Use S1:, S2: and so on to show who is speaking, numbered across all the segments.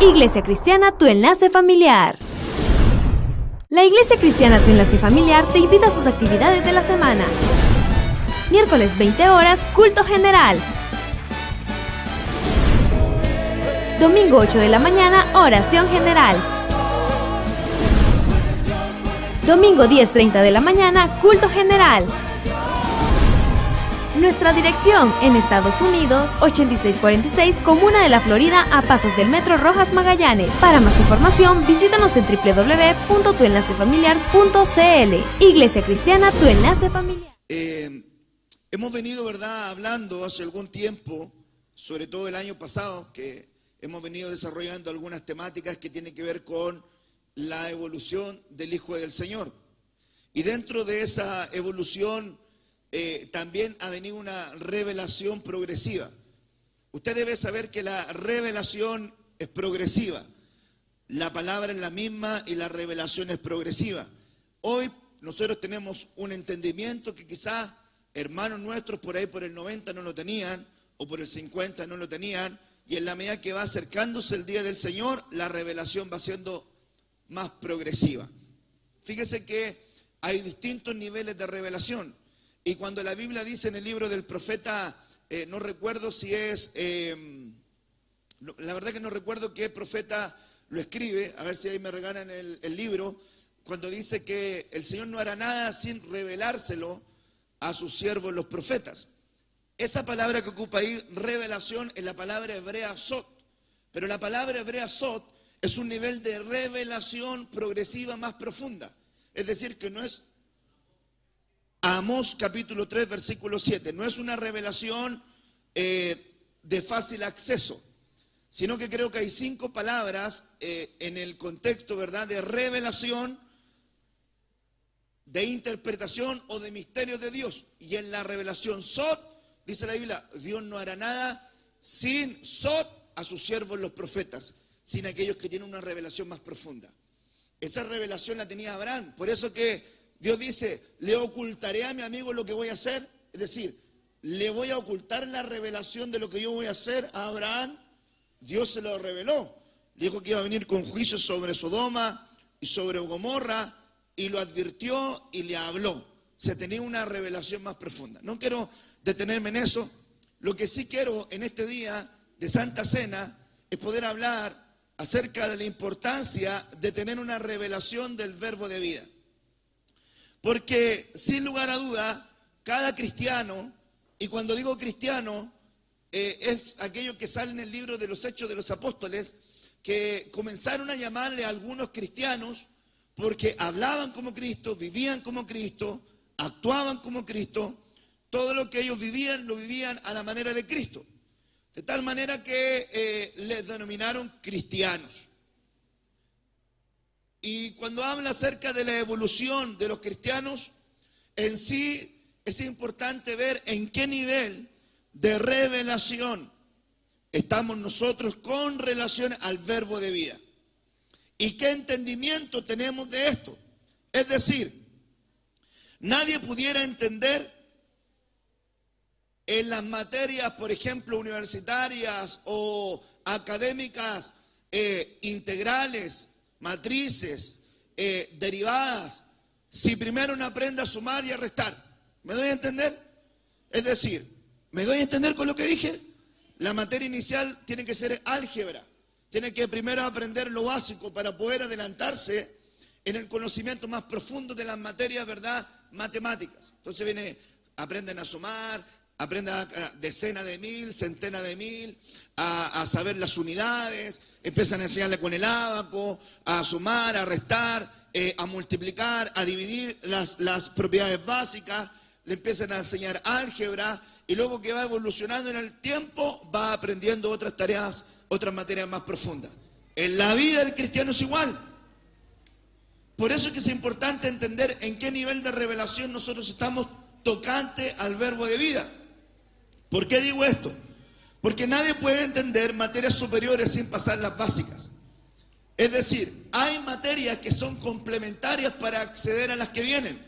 S1: Iglesia Cristiana Tu Enlace Familiar. La Iglesia Cristiana Tu Enlace Familiar te invita a sus actividades de la semana. Miércoles 20 horas, culto general. Domingo 8 de la mañana, oración general. Domingo 10:30 de la mañana, culto general. Nuestra dirección en Estados Unidos, 8646 Comuna de la Florida, a pasos del Metro Rojas Magallanes. Para más información, visítanos en www.tuenlacefamiliar.cl. Iglesia Cristiana Tu Enlace Familiar.
S2: Hemos venido, ¿verdad?, hablando hace algún tiempo, sobre todo el año pasado, que hemos venido desarrollando algunas temáticas que tienen que ver con la evolución del Hijo del Señor. Y dentro de esa evolución también ha venido una revelación progresiva. Usted debe saber que la revelación es progresiva. La palabra es la misma y la revelación es progresiva. Hoy nosotros tenemos un entendimiento que quizás hermanos nuestros por ahí por el 90 no lo tenían, o por el 50 no lo tenían, y en la medida que va acercándose el día del Señor, la revelación va siendo más progresiva. Fíjese que hay distintos niveles de revelación. Y cuando la Biblia dice en el libro del profeta, no recuerdo si es, la verdad que no recuerdo qué profeta lo escribe, a ver si ahí me regalan el libro, cuando dice que el Señor no hará nada sin revelárselo a sus siervos los profetas. Esa palabra que ocupa ahí, revelación, es la palabra hebrea sot, pero la palabra hebrea sot es un nivel de revelación progresiva más profunda, es decir, que no es Amós capítulo 3 versículo 7, no es una revelación de fácil acceso, sino que creo que hay 5 palabras en el contexto, ¿verdad?, de revelación, de interpretación o de misterios de Dios. Y en la revelación Sot, dice la Biblia, Dios no hará nada sin Sot a sus siervos los profetas, sin aquellos que tienen una revelación más profunda. Esa revelación la tenía Abraham, por eso que Dios dice, le ocultaré a mi amigo lo que voy a hacer, es decir, le voy a ocultar la revelación de lo que yo voy a hacer a Abraham. Dios se lo reveló, dijo que iba a venir con juicio sobre Sodoma y sobre Gomorra, y lo advirtió y le habló. Se tenía una revelación más profunda. No quiero detenerme en eso. Lo que sí quiero en este día de Santa Cena es poder hablar acerca de la importancia de tener una revelación del verbo de vida. Porque sin lugar a duda, cada cristiano, y cuando digo cristiano, es aquello que sale en el libro de los Hechos de los Apóstoles, que comenzaron a llamarle a algunos cristianos porque hablaban como Cristo, vivían como Cristo, actuaban como Cristo, todo lo que ellos vivían, lo vivían a la manera de Cristo. De tal manera que les denominaron cristianos. Y cuando habla acerca de la evolución de los cristianos, en sí es importante ver en qué nivel de revelación estamos nosotros con relación al verbo de vida. ¿Y qué entendimiento tenemos de esto? Es decir, nadie pudiera entender en las materias, por ejemplo, universitarias o académicas integrales, matrices, derivadas, si primero no aprende a sumar y a restar. ¿Me doy a entender? Es decir, ¿me doy a entender con lo que dije? La materia inicial tiene que ser álgebra. Tiene que primero aprender lo básico para poder adelantarse en el conocimiento más profundo de las materias, ¿verdad?, matemáticas. Entonces aprenden a sumar, aprenden a decenas de mil, centenas de mil, a saber las unidades, empiezan a enseñarle con el ábaco, a sumar, a restar, a multiplicar, a dividir las propiedades básicas, le empiezan a enseñar álgebra, y luego que va evolucionando en el tiempo, va aprendiendo otras tareas, otras materias más profundas. En la vida del cristiano es igual. Por eso es que es importante entender en qué nivel de revelación nosotros estamos tocante al verbo de vida. ¿Por qué digo esto? Porque nadie puede entender materias superiores sin pasar las básicas. Es decir, hay materias que son complementarias para acceder a las que vienen.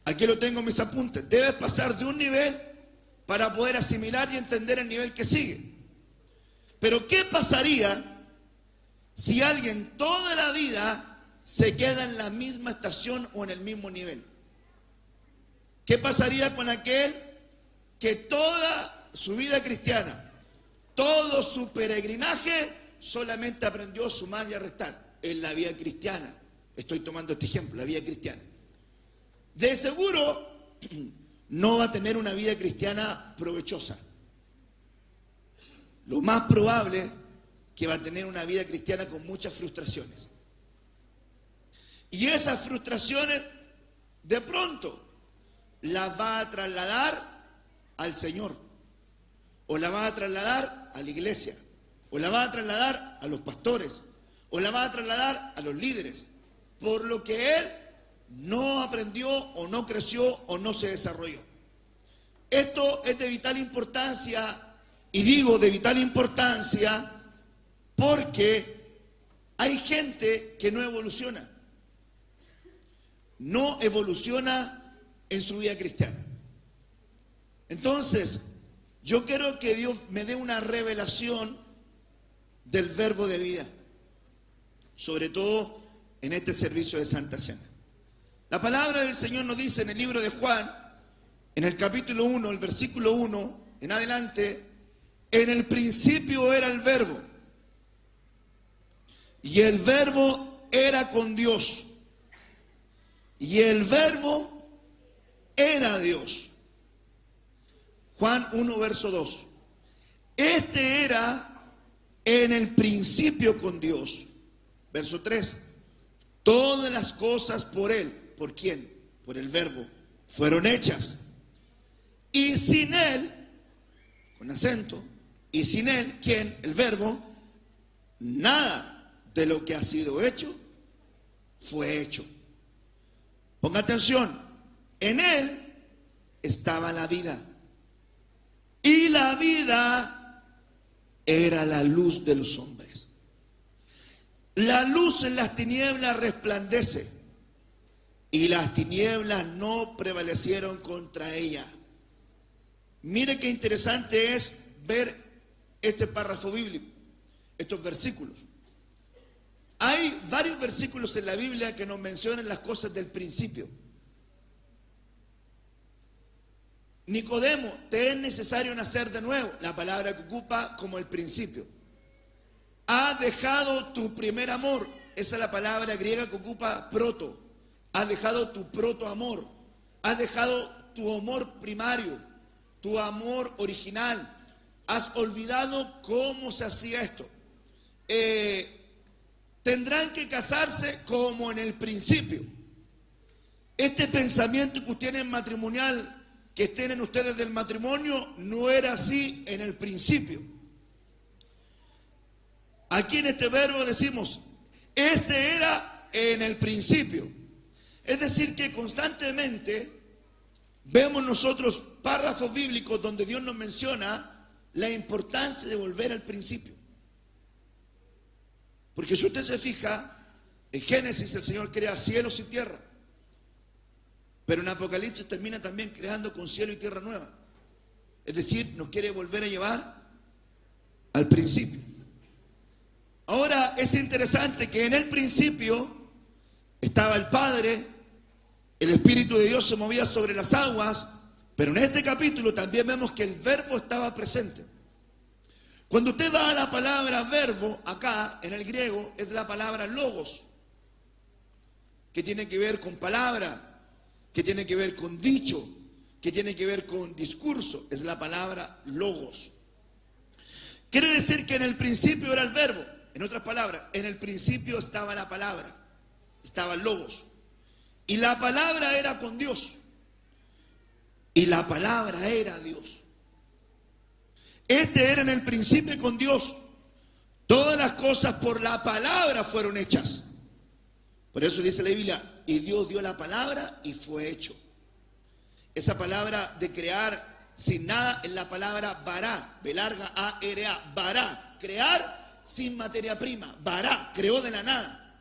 S2: Aquí lo tengo en mis apuntes. Debes pasar de un nivel para poder asimilar y entender el nivel que sigue. Pero ¿qué pasaría si alguien toda la vida se queda en la misma estación o en el mismo nivel? ¿Qué pasaría con aquel que toda su vida cristiana, todo su peregrinaje, solamente aprendió a sumar y a restar en la vida cristiana? Estoy tomando este ejemplo, la vida cristiana. De seguro no va a tener una vida cristiana provechosa. Lo más probable que va a tener una vida cristiana con muchas frustraciones. Y esas frustraciones de pronto las va a trasladar al Señor, o la va a trasladar a la iglesia, o la va a trasladar a los pastores, o la va a trasladar a los líderes, por lo que él no aprendió o no creció o no se desarrolló. Esto es de vital importancia, y digo de vital importancia porque hay gente que no evoluciona en su vida cristiana. Entonces, yo quiero que Dios me dé una revelación del verbo de vida, sobre todo en este servicio de Santa Cena. La palabra del Señor nos dice en el libro de Juan, en el capítulo 1, el versículo 1 en adelante: en el principio era el verbo, y el verbo era con Dios, y el verbo era Dios. Juan 1, verso 2. Este era en el principio con Dios. Verso 3. Todas las cosas por Él. ¿Por quién? Por el verbo. Fueron hechas. Y sin Él, con acento, y sin Él, ¿quién? El verbo, nada de lo que ha sido hecho fue hecho. Ponga atención. En Él estaba la vida. Y la vida era la luz de los hombres. La luz en las tinieblas resplandece, y las tinieblas no prevalecieron contra ella. Mire qué interesante es ver este párrafo bíblico, estos versículos. Hay varios versículos en la Biblia que nos mencionan las cosas del principio. Nicodemo, te es necesario nacer de nuevo. La palabra que ocupa como el principio. Has dejado tu primer amor. Esa es la palabra griega que ocupa proto. Has dejado tu proto amor. Has dejado tu amor primario, tu amor original. Has olvidado cómo se hacía esto. Tendrán que casarse como en el principio. Este pensamiento que tienen matrimonial, que tienen ustedes del matrimonio, no era así en el principio. Aquí en este verbo decimos, este era en el principio. Es decir, que constantemente vemos nosotros párrafos bíblicos donde Dios nos menciona la importancia de volver al principio. Porque si usted se fija, en Génesis el Señor crea cielos y tierra. Pero en Apocalipsis termina también creando con cielo y tierra nueva. Es decir, nos quiere volver a llevar al principio. Ahora es interesante que en el principio estaba el Padre, el Espíritu de Dios se movía sobre las aguas, pero en este capítulo también vemos que el verbo estaba presente. Cuando usted va a la palabra verbo, acá en el griego es la palabra logos, que tiene que ver con palabra, que tiene que ver con dicho, que tiene que ver con discurso, es la palabra logos. Quiere decir que en el principio era el verbo. En otras palabras, en el principio estaba la palabra, estaba el logos. Y la palabra era con Dios. Y la palabra era Dios. Este era en el principio con Dios. Todas las cosas por la palabra fueron hechas. Por eso dice la Biblia, y Dios dio la palabra y fue hecho. Esa palabra de crear sin nada es la palabra bará, B larga A-R-A, bará, crear sin materia prima, bará, creó de la nada.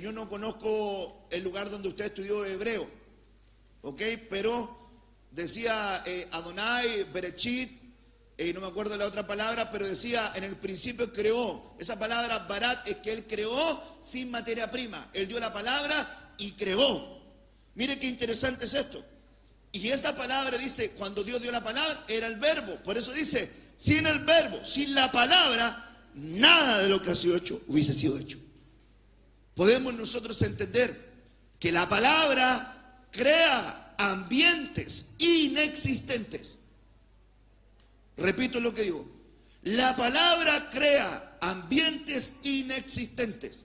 S2: Yo no conozco el lugar donde usted estudió hebreo, ¿ok? Pero decía Adonai, Berechit, no me acuerdo la otra palabra, pero decía, en el principio creó. Esa palabra barat es que Él creó sin materia prima. Él dio la palabra y creó. Mire qué interesante es esto. Y esa palabra dice, cuando Dios dio la palabra, era el verbo. Por eso dice, sin el verbo, sin la palabra, nada de lo que ha sido hecho hubiese sido hecho. Podemos nosotros entender que la palabra crea ambientes inexistentes. Repito lo que digo. La palabra crea ambientes inexistentes.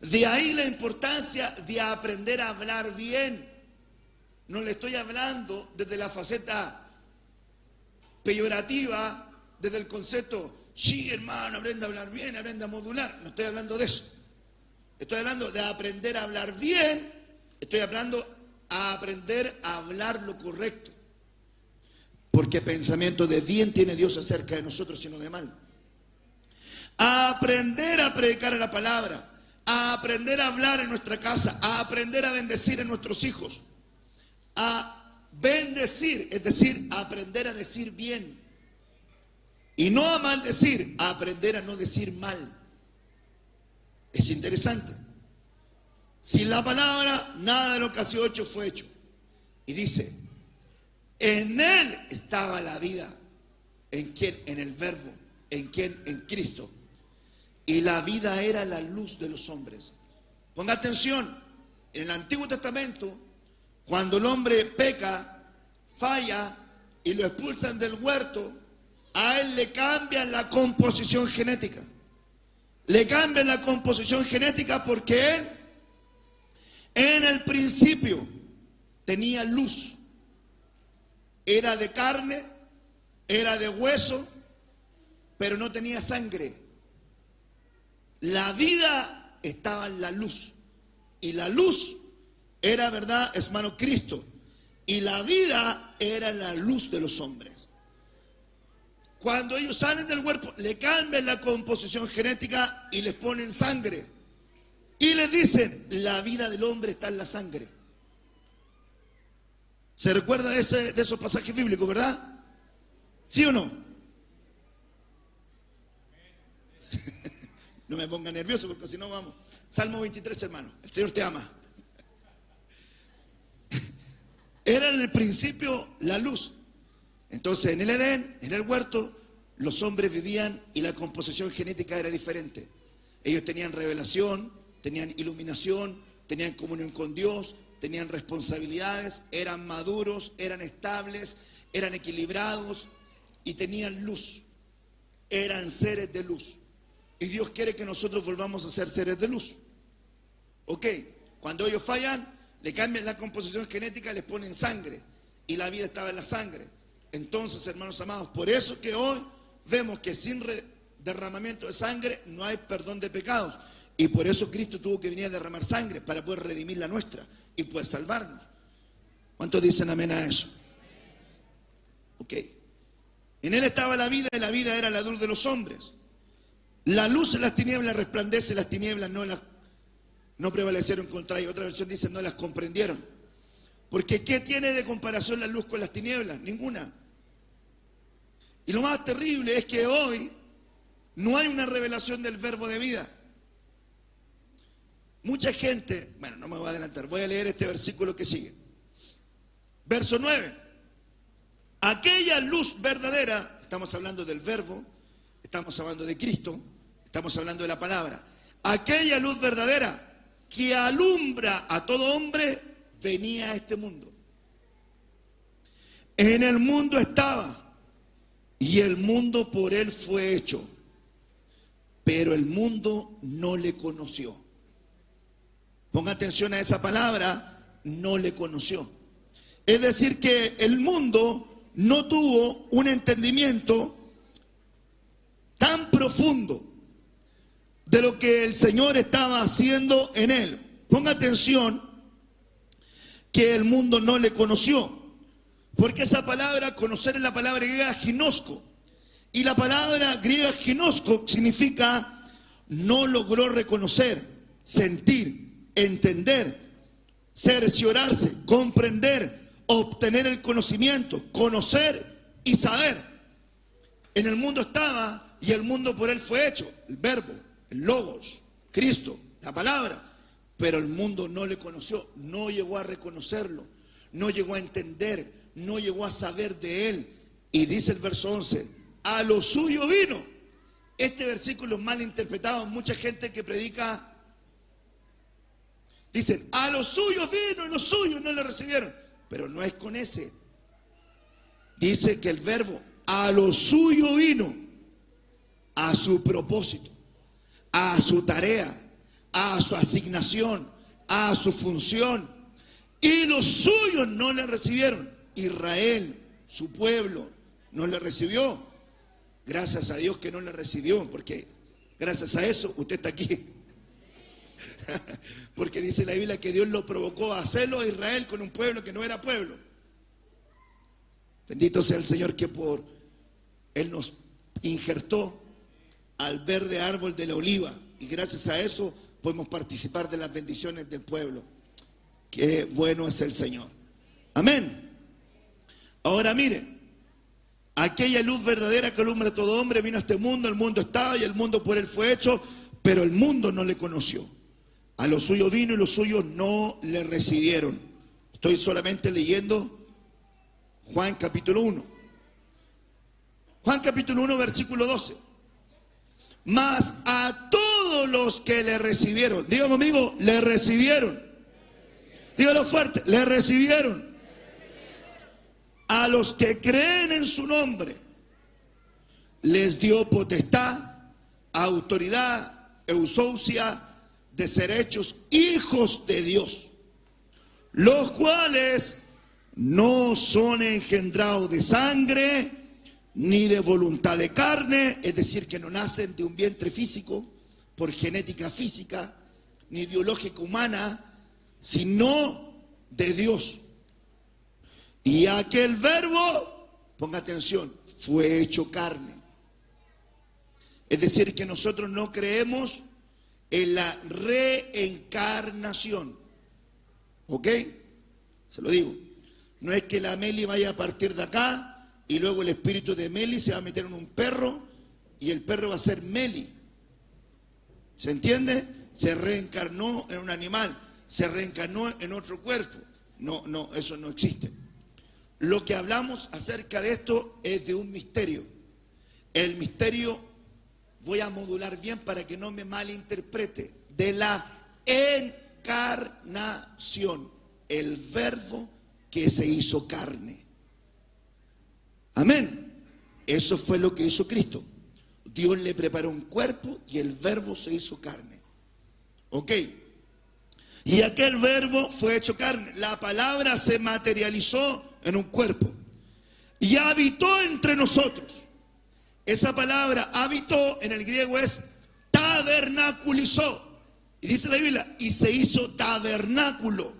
S2: De ahí la importancia de aprender a hablar bien. No le estoy hablando desde la faceta peyorativa, desde el concepto, sí hermano, aprenda a hablar bien, aprenda a modular. No estoy hablando de eso. Estoy hablando de aprender a hablar bien. Estoy hablando a aprender a hablar lo correcto. Porque pensamiento de bien tiene Dios acerca de nosotros, sino de mal. A aprender a predicar la palabra, a aprender a hablar en nuestra casa, a aprender a bendecir a nuestros hijos, a bendecir, es decir, a aprender a decir bien. Y no a maldecir, a aprender a no decir mal. Es interesante. Sin la palabra, nada de lo que ha sido hecho fue hecho. Y dice, en Él estaba la vida. ¿En quién? En el Verbo. ¿En quién? En Cristo. Y la vida era la luz de los hombres. Ponga atención, en el Antiguo Testamento, cuando el hombre peca, falla y lo expulsan del huerto, a él le cambian la composición genética. Le cambian la composición genética porque él, en el principio, tenía luz. Era de carne, era de hueso, pero no tenía sangre. La vida estaba en la luz. Y la luz era, ¿verdad?, hermano, Cristo. Y la vida era la luz de los hombres. Cuando ellos salen del huerto, le cambian la composición genética y les ponen sangre. Y les dicen, la vida del hombre está en la sangre. ¿Se recuerda de esos pasajes bíblicos, verdad? ¿Sí o no? No me ponga nervioso porque si no vamos. Salmo 23, hermano. El Señor te ama. Era en el principio la luz. Entonces en el Edén, en el huerto, los hombres vivían y la composición genética era diferente. Ellos tenían revelación, tenían iluminación, tenían comunión con Dios, tenían responsabilidades, eran maduros, eran estables, eran equilibrados y tenían luz. Eran seres de luz. Y Dios quiere que nosotros volvamos a ser seres de luz. Ok, cuando ellos fallan, le cambian la composición genética, les ponen sangre. Y la vida estaba en la sangre. Entonces, hermanos amados, por eso que hoy vemos que sin derramamiento de sangre no hay perdón de pecados. Y por eso Cristo tuvo que venir a derramar sangre para poder redimir la nuestra y poder salvarnos. ¿Cuántos dicen amén a eso? Ok. En Él estaba la vida y la vida era la luz de los hombres. La luz en las tinieblas resplandece, las tinieblas no prevalecieron contra ellas. Otra versión dice no las comprendieron. Porque ¿qué tiene de comparación la luz con las tinieblas? Ninguna. Y lo más terrible es que hoy no hay una revelación del verbo de vida. Mucha gente, bueno, no me voy a adelantar, voy a leer este versículo que sigue. Verso 9. Aquella luz verdadera, estamos hablando del verbo, estamos hablando de Cristo, estamos hablando de la palabra. Aquella luz verdadera que alumbra a todo hombre venía a este mundo. En el mundo estaba y el mundo por él fue hecho, pero el mundo no le conoció. Ponga atención a esa palabra, no le conoció. Es decir que el mundo no tuvo un entendimiento tan profundo de lo que el Señor estaba haciendo en él. Ponga atención que el mundo no le conoció. Porque esa palabra, conocer, es la palabra griega ginosco. Y la palabra griega ginosco significa no logró reconocer, sentir, entender, cerciorarse, comprender, obtener el conocimiento, conocer y saber. En el mundo estaba y el mundo por él fue hecho. El verbo, el logos, Cristo, la palabra. Pero el mundo no le conoció, no llegó a reconocerlo, no llegó a entender, no llegó a saber de él. Y dice el verso 11, a lo suyo vino. Este versículo es mal interpretado. Mucha gente que predica dicen, a los suyos vino y los suyos no le recibieron. Pero no es con ese. Dice que el verbo a lo suyo vino, a su propósito, a su tarea, a su asignación, a su función. Y los suyos no le recibieron. Israel, su pueblo, no le recibió. Gracias a Dios que no le recibió, porque gracias a eso usted está aquí. Porque dice la Biblia que Dios lo provocó a hacerlo a Israel con un pueblo que no era pueblo. Bendito sea el Señor que por Él nos injertó al verde árbol de la oliva. Y gracias a eso podemos participar de las bendiciones del pueblo. Qué bueno es el Señor. Amén. Ahora mire, aquella luz verdadera que alumbra a todo hombre vino a este mundo, el mundo estaba y el mundo por él fue hecho, pero el mundo no le conoció. A los suyos vino y los suyos no le recibieron. Estoy solamente leyendo Juan capítulo 1. Juan capítulo 1 versículo 12. Mas a todos los que le recibieron, diga conmigo, le recibieron. Dígalo fuerte, le recibieron. A los que creen en su nombre, les dio potestad, autoridad, eusousia, de ser hechos hijos de Dios, los cuales no son engendrados de sangre, ni de voluntad de carne, es decir, que no nacen de un vientre físico, por genética física, ni biológica humana, sino de Dios. Y aquel verbo, ponga atención, fue hecho carne. Es decir, que nosotros no creemos en la reencarnación. ¿Ok? Se lo digo. No es que la Meli vaya a partir de acá y luego el espíritu de Meli se va a meter en un perro y el perro va a ser Meli. ¿Se entiende? Se reencarnó en un animal, se reencarnó en otro cuerpo. No, eso no existe. Lo que hablamos acerca de esto es de un misterio. El misterio, voy a modular bien para que no me malinterprete, de la encarnación, el verbo que se hizo carne. Amén. Eso fue lo que hizo Cristo. Dios le preparó un cuerpo y el verbo se hizo carne. Ok. Y aquel verbo fue hecho carne. La palabra se materializó en un cuerpo y habitó entre nosotros. Esa palabra habitó en el griego es tabernaculizó. Y dice la Biblia, y se hizo tabernáculo.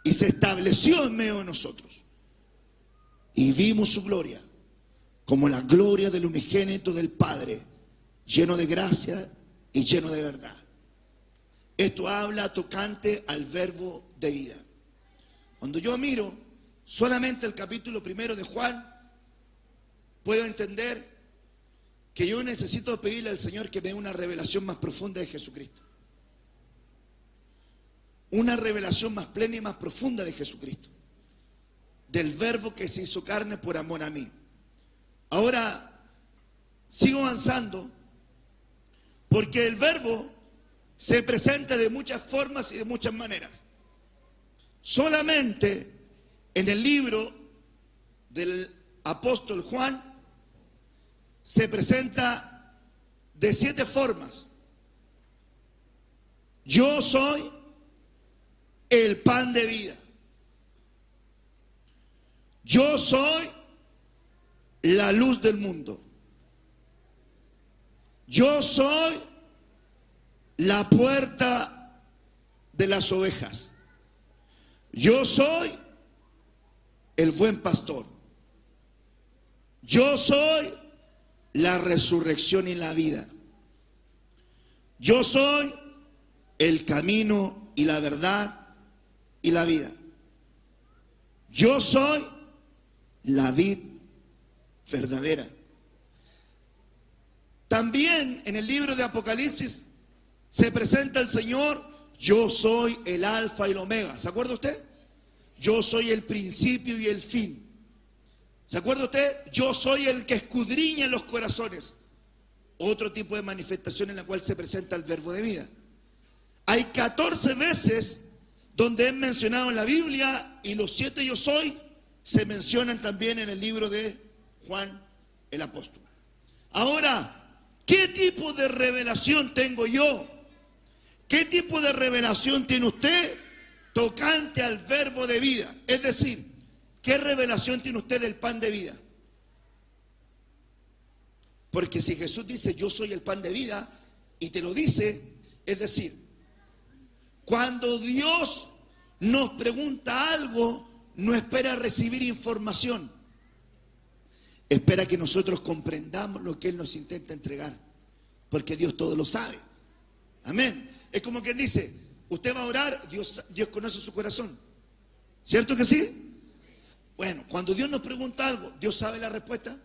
S2: Y se estableció en medio de nosotros. Y vimos su gloria, como la gloria del unigénito del Padre, lleno de gracia y lleno de verdad. Esto habla tocante al verbo de vida. Cuando yo miro solamente el capítulo 1 de Juan, puedo entender que yo necesito pedirle al Señor que me dé una revelación más profunda de Jesucristo. Una revelación más plena y más profunda de Jesucristo. Del verbo que se hizo carne por amor a mí. Ahora, sigo avanzando, porque el verbo se presenta de muchas formas y de muchas maneras. Solamente en el libro del apóstol Juan se presenta de 7 formas. Yo soy el pan de vida. Yo soy la luz del mundo. Yo soy la puerta de las ovejas. Yo soy el buen pastor. Yo soy la resurrección y la vida. Yo soy el camino y la verdad y la vida. Yo soy la vid verdadera. También en el libro de Apocalipsis se presenta el Señor: yo soy el alfa y el omega. ¿Se acuerda usted? Yo soy el principio y el fin. ¿Se acuerda usted? Yo soy el que escudriña los corazones. Otro tipo de manifestación en la cual se presenta el verbo de vida. Hay 14 veces donde es mencionado en la Biblia, y los 7 yo soy se mencionan también en el libro de Juan el apóstol. Ahora, ¿qué tipo de revelación tengo yo? ¿Qué tipo de revelación tiene usted tocante al verbo de vida? Es decir, ¿qué revelación tiene usted del pan de vida? Porque si Jesús dice yo soy el pan de vida y te lo dice, es decir, cuando Dios nos pregunta algo, no espera recibir información, espera que nosotros comprendamos lo que Él nos intenta entregar, porque Dios todo lo sabe. Amén. Es como quien dice, usted va a orar, Dios conoce su corazón. ¿Cierto que sí? Bueno, cuando Dios nos pregunta algo, ¿Dios sabe la respuesta?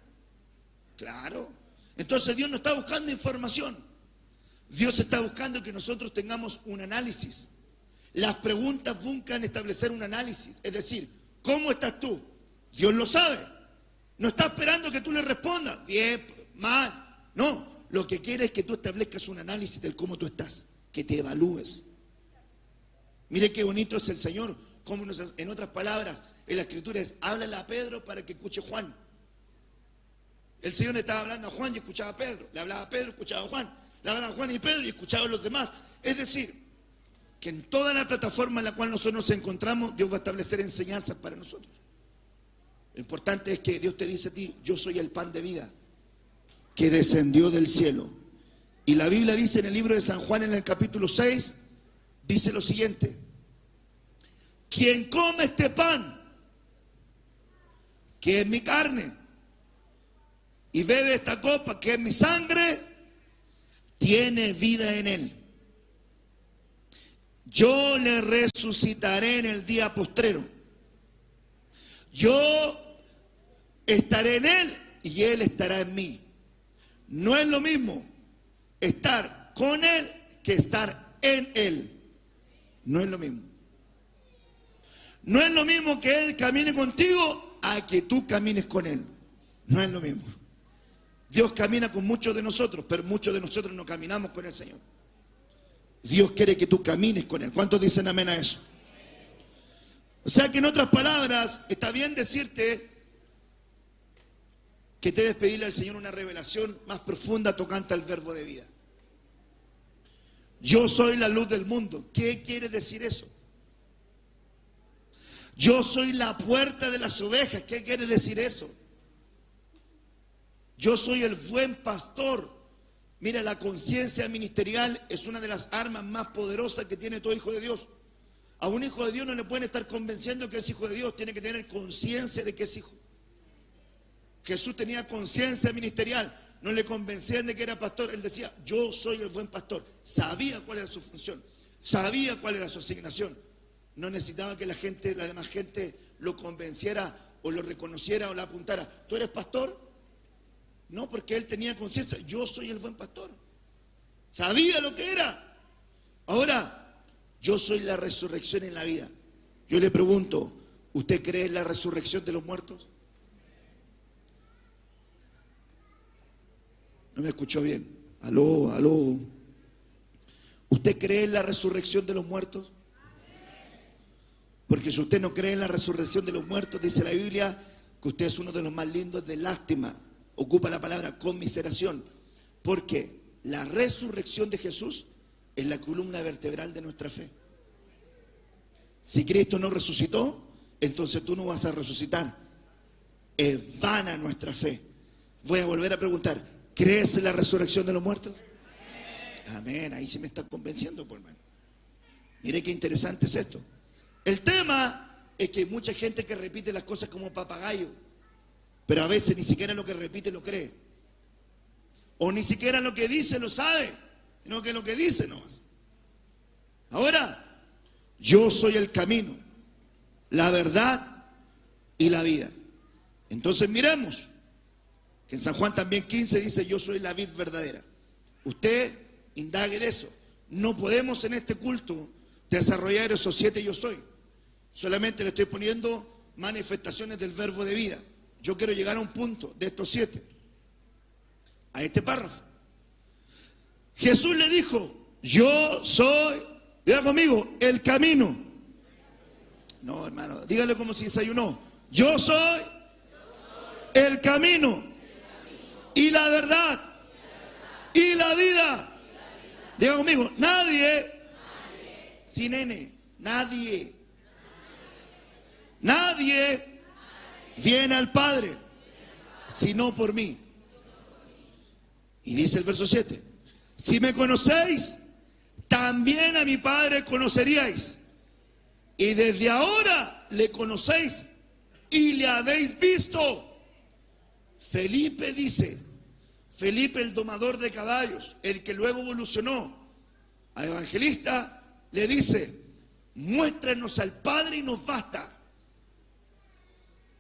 S2: Claro. Entonces Dios no está buscando información. Dios está buscando que nosotros tengamos un análisis. Las preguntas buscan establecer un análisis. Es decir, ¿cómo estás tú? Dios lo sabe. No está esperando que tú le respondas. Bien, mal. No, lo que quiere es que tú establezcas un análisis del cómo tú estás. Que te evalúes. Mire qué bonito es el Señor. Como en otras palabras, en la Escritura es: háblale a Pedro para que escuche Juan. El Señor le estaba hablando a Juan y escuchaba a Pedro. Le hablaba a Pedro, escuchaba a Juan. Le hablaba a Juan y Pedro y escuchaba a los demás. Es decir, que en toda la plataforma en la cual nosotros nos encontramos, Dios va a establecer enseñanzas para nosotros. Lo importante es que Dios te dice a ti: yo soy el pan de vida que descendió del cielo. Y la Biblia dice en el libro de San Juan, en el capítulo 6, dice lo siguiente: quien come este pan, que es mi carne, y bebe esta copa, que es mi sangre, tiene vida en él. Yo le resucitaré en el día postrero. Yo estaré en él y él estará en mí. No es lo mismo estar con él que estar en él. No es lo mismo. No es lo mismo que él camine contigo a que tú camines con él. No es lo mismo. Dios camina con muchos de nosotros, pero muchos de nosotros no caminamos con el Señor. Dios quiere que tú camines con Él. ¿Cuántos dicen amén a eso? O sea que en otras palabras, está bien decirte que debes pedirle al Señor una revelación más profunda tocante al verbo de vida. Yo soy la luz del mundo. ¿Qué quiere decir eso? Yo soy la puerta de las ovejas. ¿Qué quiere decir eso? Yo soy el buen pastor. Mira, la conciencia ministerial es una de las armas más poderosas que tiene todo hijo de Dios. A un hijo de Dios no le pueden estar convenciendo que es hijo de Dios, tiene que tener conciencia de que es hijo. Jesús tenía conciencia ministerial, no le convencían de que era pastor, él decía: yo soy el buen pastor. Sabía cuál era su función, sabía cuál era su asignación. No necesitaba que la demás gente lo convenciera o lo reconociera o lo apuntara. ¿Tú eres pastor? No, porque él tenía conciencia: yo soy el buen pastor. Sabía lo que era. Ahora, yo soy la resurrección en la vida. Yo le pregunto: ¿usted cree en la resurrección de los muertos? No me escuchó bien. Aló, aló. ¿Usted cree en la resurrección de los muertos? Porque si usted no cree en la resurrección de los muertos, dice la Biblia que usted es uno de los más lindos de lástima. Ocupa la palabra conmiseración, porque la resurrección de Jesús es la columna vertebral de nuestra fe. Si Cristo no resucitó, entonces tú no vas a resucitar. Es vana nuestra fe. Voy a volver a preguntar: ¿crees en la resurrección de los muertos? Amén. Ahí sí me está convenciendo, por hermano. Mire qué interesante es esto. El tema es que hay mucha gente que repite las cosas como papagayo, pero a veces ni siquiera lo que repite lo cree. O ni siquiera lo que dice lo sabe, sino que lo que dice nomás. Ahora, yo soy el camino, la verdad y la vida. Entonces miremos, Que en San Juan también 15 dice, yo soy la vid verdadera. Usted indague de eso. No podemos en este culto desarrollar esos 7 yo soy. Solamente le estoy poniendo manifestaciones del verbo de vida. Yo quiero llegar a un punto de estos 7. A este párrafo. Jesús le dijo, yo soy, diga conmigo, el camino. No, hermano, dígale como si desayunó. Yo soy el camino y la verdad y la vida. Diga conmigo, nadie, sin N, nadie viene al Padre sino por mí. Y dice el verso 7, si me conocéis, también a mi Padre conoceríais. Y desde ahora le conocéis y le habéis visto. Felipe dice, Felipe el domador de caballos, el que luego evolucionó a evangelista, le dice, muéstranos al Padre y nos basta.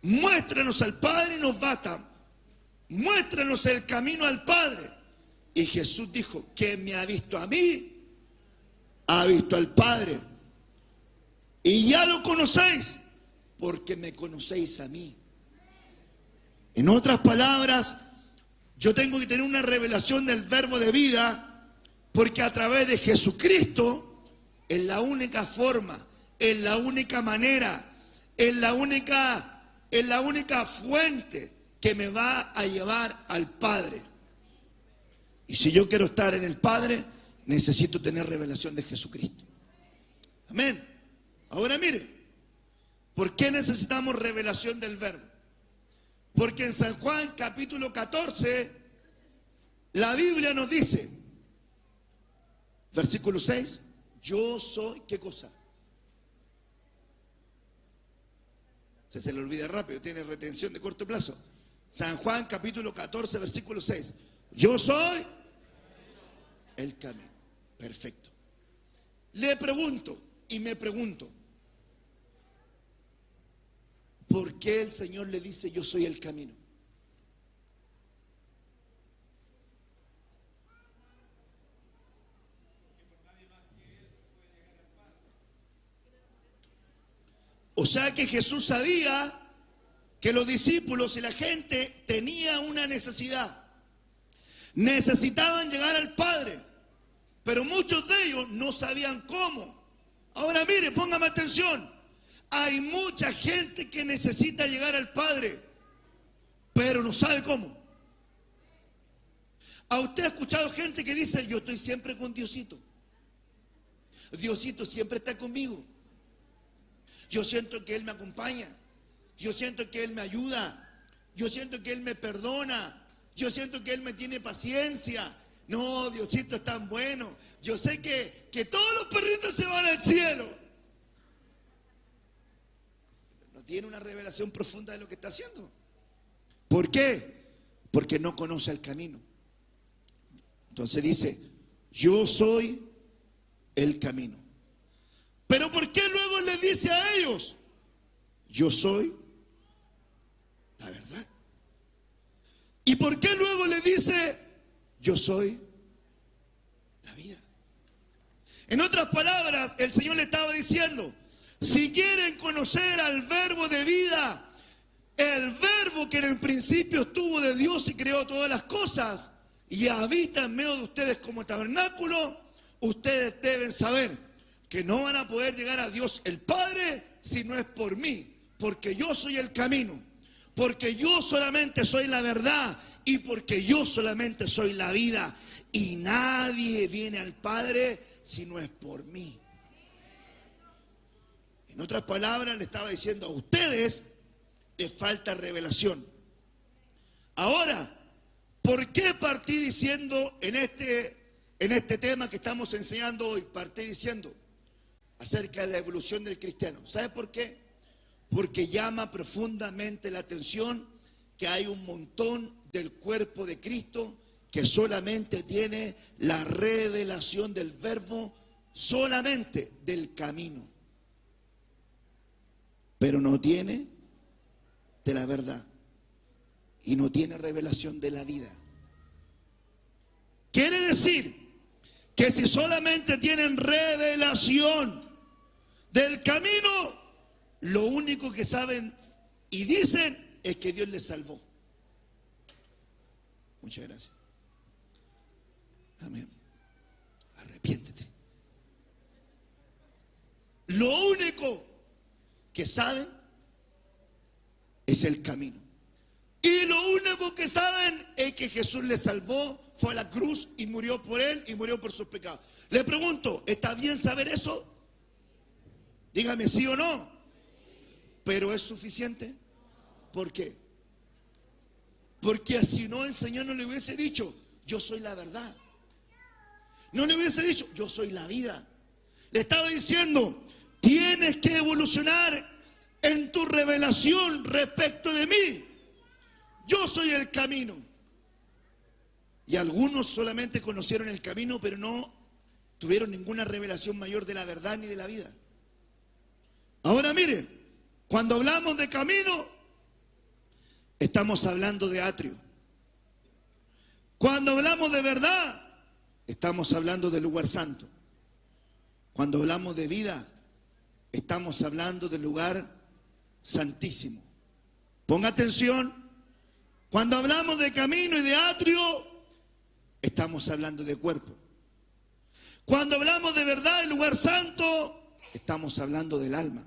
S2: Muéstranos al Padre y nos basta. Muéstranos el camino al Padre. Y Jesús dijo, que me ha visto a mí, ha visto al Padre. Y ya lo conocéis, porque me conocéis a mí. En otras palabras, yo tengo que tener una revelación del verbo de vida, porque a través de Jesucristo es la única forma, es la única manera, es la única fuente que me va a llevar al Padre. Y si yo quiero estar en el Padre, necesito tener revelación de Jesucristo. Amén. Ahora mire, ¿por qué necesitamos revelación del verbo? Porque en San Juan capítulo 14, la Biblia nos dice, versículo 6, yo soy, ¿qué cosa? Se le olvida rápido, tiene retención de corto plazo. San Juan capítulo 14, versículo 6. Yo soy el camino. Perfecto. Le pregunto y me pregunto, ¿por qué el Señor le dice yo soy el camino? O sea que Jesús sabía que los discípulos y la gente tenía una necesidad. Necesitaban llegar al Padre, pero muchos de ellos no sabían cómo. Ahora mire, póngame atención. Hay mucha gente que necesita llegar al Padre, pero no sabe cómo. ¿A usted ha escuchado gente que dice, yo estoy siempre con Diosito? Diosito siempre está conmigo. Yo siento que Él me acompaña. Yo siento que Él me ayuda. Yo siento que Él me perdona. Yo siento que Él me tiene paciencia. No, Diosito es tan bueno. Yo sé que todos los perritos se van al cielo. No tiene una revelación profunda de lo que está haciendo. ¿Por qué? Porque no conoce el camino. Entonces dice, yo soy el camino. Pero ¿por qué luego les dice a ellos, yo soy la verdad? ¿Y por qué luego les dice, yo soy la vida? En otras palabras, el Señor le estaba diciendo, si quieren conocer al verbo de vida, el verbo que en el principio estuvo de Dios y creó todas las cosas, y habita en medio de ustedes como tabernáculo, ustedes deben saber que no van a poder llegar a Dios el Padre si no es por mí, porque yo soy el camino, porque yo solamente soy la verdad y porque yo solamente soy la vida, y nadie viene al Padre si no es por mí. En otras palabras, le estaba diciendo a ustedes, les falta revelación. Ahora, ¿por qué partí diciendo en este tema que estamos enseñando hoy? Partí diciendo acerca de la evolución del cristiano. ¿Sabe por qué? Porque llama profundamente la atención que hay un montón del cuerpo de Cristo que solamente tiene la revelación del verbo, solamente del camino, pero no tiene de la verdad. y no tiene revelación de la vida. Quiere decir que si solamente tienen revelación del camino, lo único que saben y dicen es que Dios les salvó. Muchas gracias. Amén. Arrepiéntete. Lo único que saben es el camino. Y lo único que saben es que Jesús les salvó, fue a la cruz y murió por él y murió por sus pecados. Le pregunto, ¿está bien saber eso? Dígame sí o no. ¿Pero es suficiente? ¿Por qué? Porque si no, el Señor no le hubiese dicho, yo soy la verdad. No le hubiese dicho, yo soy la vida. Le estaba diciendo, tienes que evolucionar en tu revelación respecto de mí. Yo soy el camino. Y algunos solamente conocieron el camino, pero no tuvieron ninguna revelación mayor de la verdad ni de la vida. Ahora mire, cuando hablamos de camino, estamos hablando de atrio. Cuando hablamos de verdad, estamos hablando del lugar santo. Cuando hablamos de vida, estamos hablando del lugar santísimo. Ponga atención. Cuando hablamos de camino y de atrio, estamos hablando de cuerpo. Cuando hablamos de verdad, el lugar santo, estamos hablando del alma.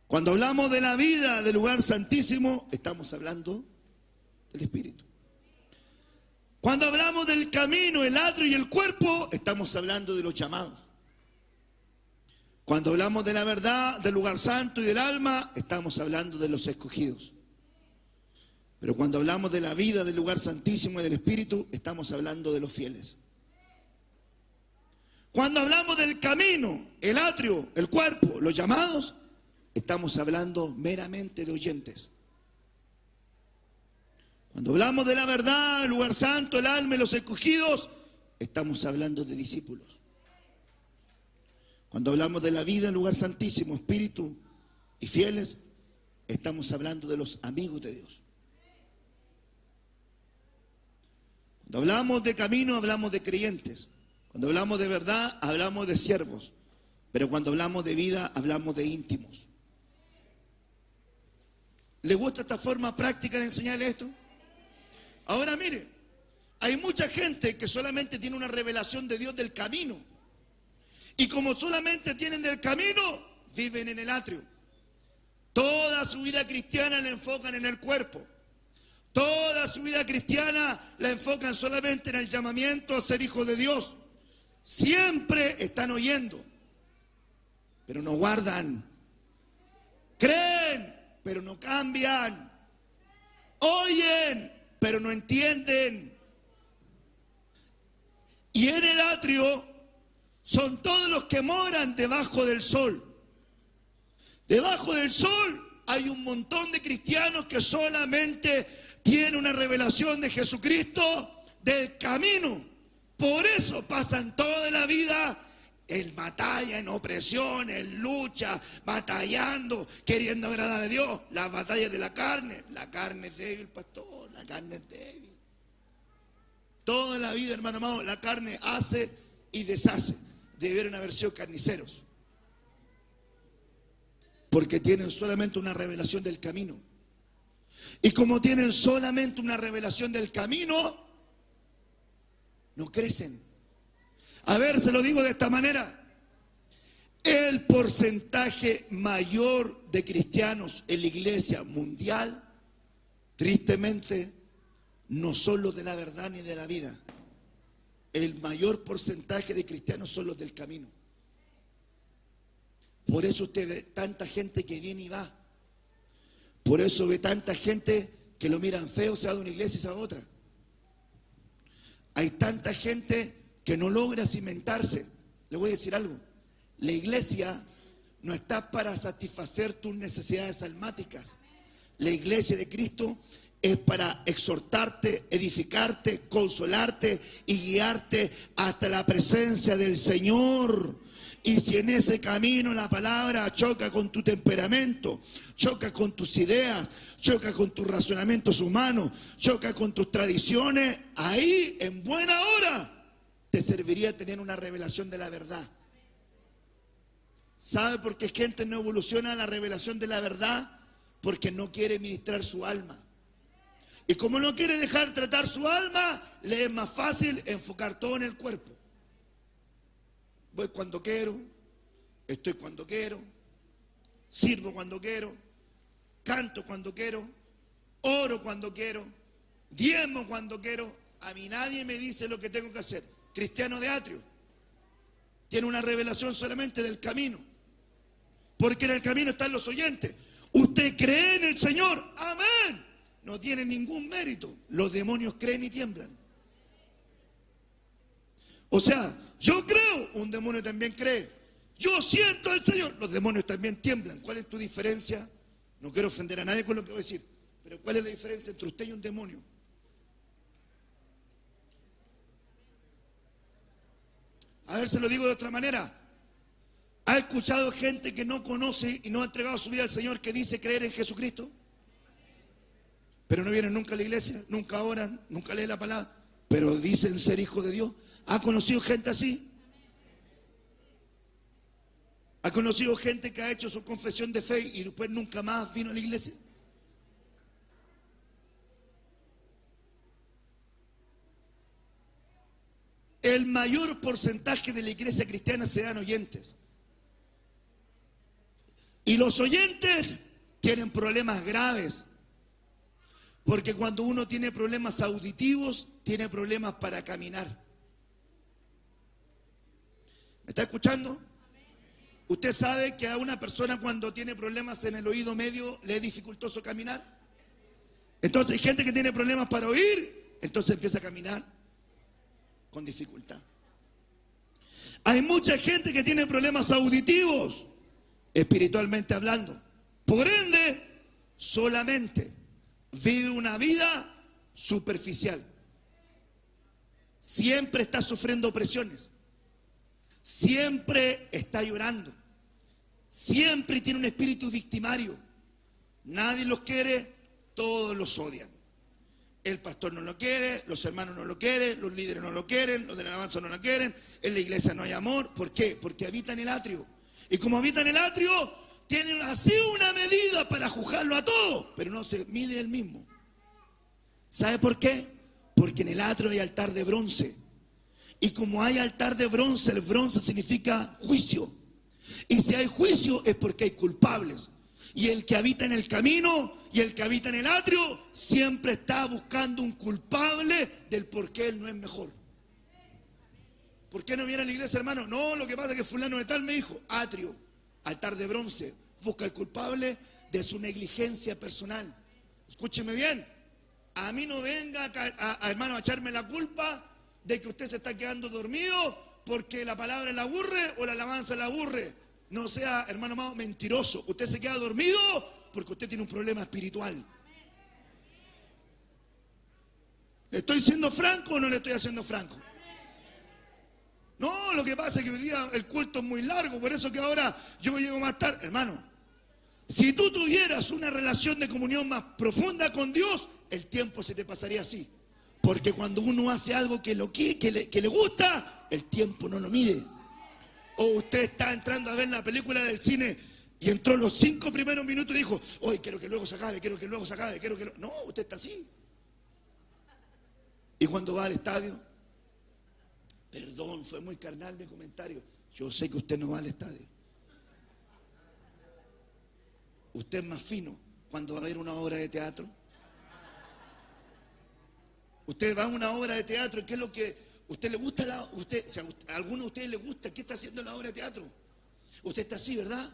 S2: Cuando hablamos de la vida, del lugar santísimo, estamos hablando del espíritu. Cuando hablamos del camino, el atrio y el cuerpo, estamos hablando de los llamados. Cuando hablamos de la verdad, del lugar santo y del alma, estamos hablando de los escogidos. Pero cuando hablamos de la vida, del lugar santísimo y del espíritu, estamos hablando de los fieles. Cuando hablamos del camino, el atrio, el cuerpo, los llamados, estamos hablando meramente de oyentes. Cuando hablamos de la verdad, el lugar santo, el alma y los escogidos, estamos hablando de discípulos. Cuando hablamos de la vida, el lugar santísimo, espíritu y fieles, estamos hablando de los amigos de Dios. Cuando hablamos de camino, hablamos de creyentes. Cuando hablamos de verdad, hablamos de siervos. Pero cuando hablamos de vida, hablamos de íntimos. ¿Le gusta esta forma práctica de enseñarle esto? Ahora mire, hay mucha gente que solamente tiene una revelación de Dios del camino. Y como solamente tienen del camino, viven en el atrio. Toda su vida cristiana la enfocan en el cuerpo. Toda su vida cristiana la enfocan solamente en el llamamiento a ser hijos de Dios. Siempre están oyendo, pero no guardan. Creen, pero no cambian. Oyen, pero no entienden. Y en el atrio son todos los que moran debajo del sol. Debajo del sol hay un montón de cristianos que solamente tienen una revelación de Jesucristo, del camino. Por eso pasan toda la vida en batalla, en opresión, en lucha, batallando, queriendo agradar a Dios. Las batallas de la carne. La carne es débil, pastor, la carne es débil. Toda la vida, hermano amado, la carne hace y deshace. Debieron haber sido carniceros. Porque tienen solamente una revelación del camino. Y como tienen solamente una revelación del camino, no crecen. A ver, se lo digo de esta manera. El porcentaje mayor de cristianos en la iglesia mundial, tristemente, no son los de la verdad ni de la vida. El mayor porcentaje de cristianos son los del camino. Por eso usted ve tanta gente que viene y va. Por eso ve tanta gente que lo miran feo, se va de una iglesia y se va a otra. Hay tanta gente que no logra cimentarse. Le voy a decir algo. La iglesia no está para satisfacer tus necesidades almáticas. La iglesia de Cristo es para exhortarte, edificarte, consolarte y guiarte hasta la presencia del Señor. Y si en ese camino la palabra choca con tu temperamento, choca con tus ideas, choca con tus razonamientos humanos, choca con tus tradiciones, ahí en buena hora te serviría tener una revelación de la verdad. ¿Sabe por qué gente no evoluciona a la revelación de la verdad? Porque no quiere ministrar su alma. Y como no quiere dejar tratar su alma, le es más fácil enfocar todo en el cuerpo. Voy cuando quiero, estoy cuando quiero, sirvo cuando quiero, canto cuando quiero, oro cuando quiero, diezmo cuando quiero. A mí nadie me dice lo que tengo que hacer. Cristiano de atrio tiene una revelación solamente del camino, porque en el camino están los oyentes. Usted cree en el Señor, amén, no tiene ningún mérito. Los demonios creen y tiemblan. O sea, yo creo, un demonio también cree. Yo siento al Señor, los demonios también tiemblan. ¿Cuál es tu diferencia? No quiero ofender a nadie con lo que voy a decir, pero ¿cuál es la diferencia entre usted y un demonio? A ver, se lo digo de otra manera. ¿Ha escuchado gente que no conoce y no ha entregado su vida al Señor, que dice creer en Jesucristo? Pero no vienen nunca a la iglesia, nunca oran, nunca leen la palabra, pero dicen ser hijos de Dios. ¿Ha conocido gente así? ¿Ha conocido gente que ha hecho su confesión de fe y después nunca más vino a la iglesia? El mayor porcentaje de la iglesia cristiana se dan oyentes. Y los oyentes tienen problemas graves. Porque cuando uno tiene problemas auditivos, tiene problemas para caminar. ¿Me está escuchando? ¿Usted sabe que a una persona cuando tiene problemas en el oído medio le es dificultoso caminar? Entonces hay gente que tiene problemas para oír, entonces empieza a caminar con dificultad. Hay mucha gente que tiene problemas auditivos, espiritualmente hablando. Por ende, solamente vive una vida superficial. Siempre está sufriendo opresiones. Siempre está llorando. Siempre tiene un espíritu victimario. Nadie los quiere, todos los odian. El pastor no lo quiere, los hermanos no lo quieren, los líderes no lo quieren, los de la alabanza no lo quieren, en la iglesia no hay amor. ¿Por qué? Porque habita en el atrio. Y como habita en el atrio, tiene así una medida para juzgarlo a todos, pero no se mide él mismo. ¿Sabe por qué? Porque en el atrio hay altar de bronce. Y como hay altar de bronce, el bronce significa juicio. Y si hay juicio es porque hay culpables. Y el que habita en el camino y el que habita en el atrio siempre está buscando un culpable del por qué él no es mejor. ¿Por qué no viene a la iglesia, hermano? No, lo que pasa es que fulano de tal me dijo. Atrio, altar de bronce, busca el culpable de su negligencia personal. Escúcheme bien, a mí no venga hermano, a echarme la culpa de que usted se está quedando dormido porque la palabra le aburre o la alabanza le aburre. No sea, hermano amado, mentiroso. Usted se queda dormido porque usted tiene un problema espiritual. ¿Le estoy siendo franco o no le estoy haciendo franco? No, lo que pasa es que hoy día el culto es muy largo, por eso que ahora yo llego más tarde. Hermano, si tú tuvieras una relación de comunión más profunda con Dios, el tiempo se te pasaría así. Porque cuando uno hace algo que le gusta, el tiempo no lo mide. O usted está entrando a ver la película del cine y entró los 5 primeros minutos y dijo, hoy quiero que luego se acabe, quiero que luego se acabe, quiero que luego... No, usted está así. Y cuando va al estadio, perdón, fue muy carnal mi comentario. Yo sé que usted no va al estadio. Usted es más fino cuando va a ver una obra de teatro. Usted va a una obra de teatro, ¿qué es lo que usted le gusta? Si a alguno de ustedes le gusta, ¿qué está haciendo en la obra de teatro? Usted está así, ¿verdad?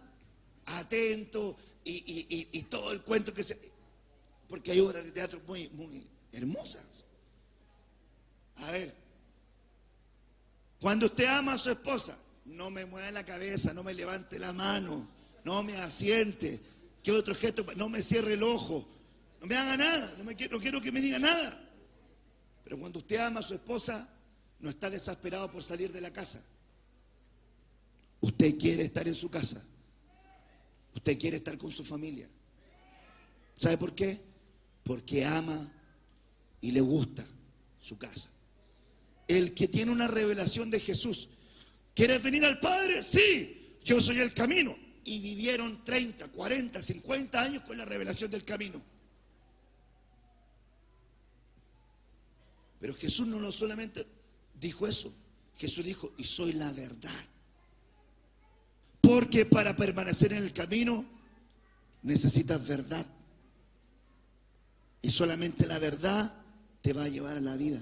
S2: Atento y todo el cuento que se... Porque hay obras de teatro muy, muy hermosas. A ver, cuando usted ama a su esposa, no me mueva la cabeza, no me levante la mano, no me asiente, ¿qué otro gesto? No me cierre el ojo, no me haga nada, no quiero que me diga nada. Pero cuando usted ama a su esposa, no está desesperado por salir de la casa. Usted quiere estar en su casa. Usted quiere estar con su familia. ¿Sabe por qué? Porque ama y le gusta su casa. El que tiene una revelación de Jesús, ¿quieres venir al Padre? Sí, yo soy el camino. Y vivieron 30, 40, 50 años con la revelación del camino. Pero Jesús no solamente dijo eso. Jesús dijo, y soy la verdad. Porque para permanecer en el camino necesitas verdad. Y solamente la verdad te va a llevar a la vida.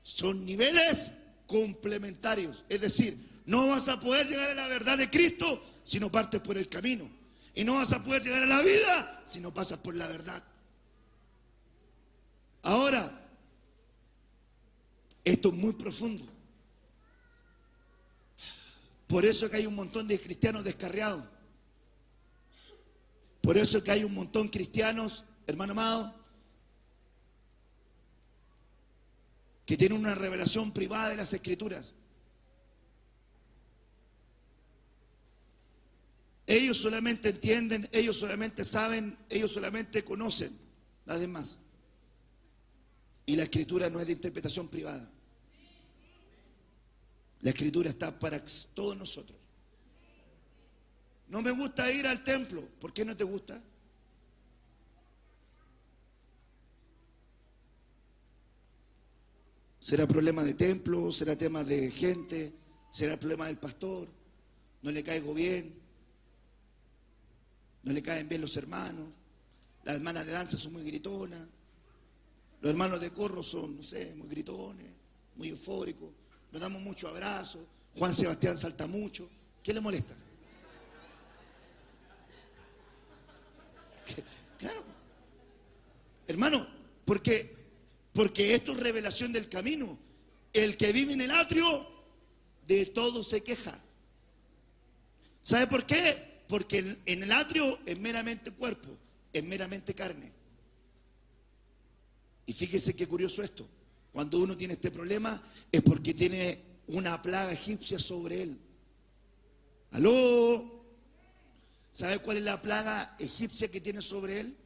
S2: Son niveles complementarios. Es decir, no vas a poder llegar a la verdad de Cristo si no partes por el camino. Y no vas a poder llegar a la vida si no pasas por la verdad. Ahora, esto es muy profundo. Por eso es que hay un montón de cristianos descarriados. Por eso es que hay un montón de cristianos, hermano amado, que tienen una revelación privada de las Escrituras. Ellos solamente entienden, ellos solamente saben, ellos solamente conocen, nada más. Y la Escritura no es de interpretación privada. La Escritura está para todos nosotros. No me gusta ir al templo. ¿Por qué no te gusta? ¿Será problema de templo? ¿Será tema de gente? ¿Será problema del pastor? ¿No le caigo bien? ¿No le caen bien los hermanos? Las hermanas de danza son muy gritonas. Los hermanos de corro son, no sé, muy gritones, muy eufóricos. Nos damos muchos abrazos. Juan Sebastián salta mucho. ¿Qué le molesta? Claro. Hermano, porque esto es revelación del camino. El que vive en el atrio, de todo se queja. ¿Sabe por qué? Porque en el atrio es meramente cuerpo, es meramente carne. Y fíjese qué curioso esto. Cuando uno tiene este problema es porque tiene una plaga egipcia sobre él. ¿Aló? ¿Sabe cuál es la plaga egipcia que tiene sobre él?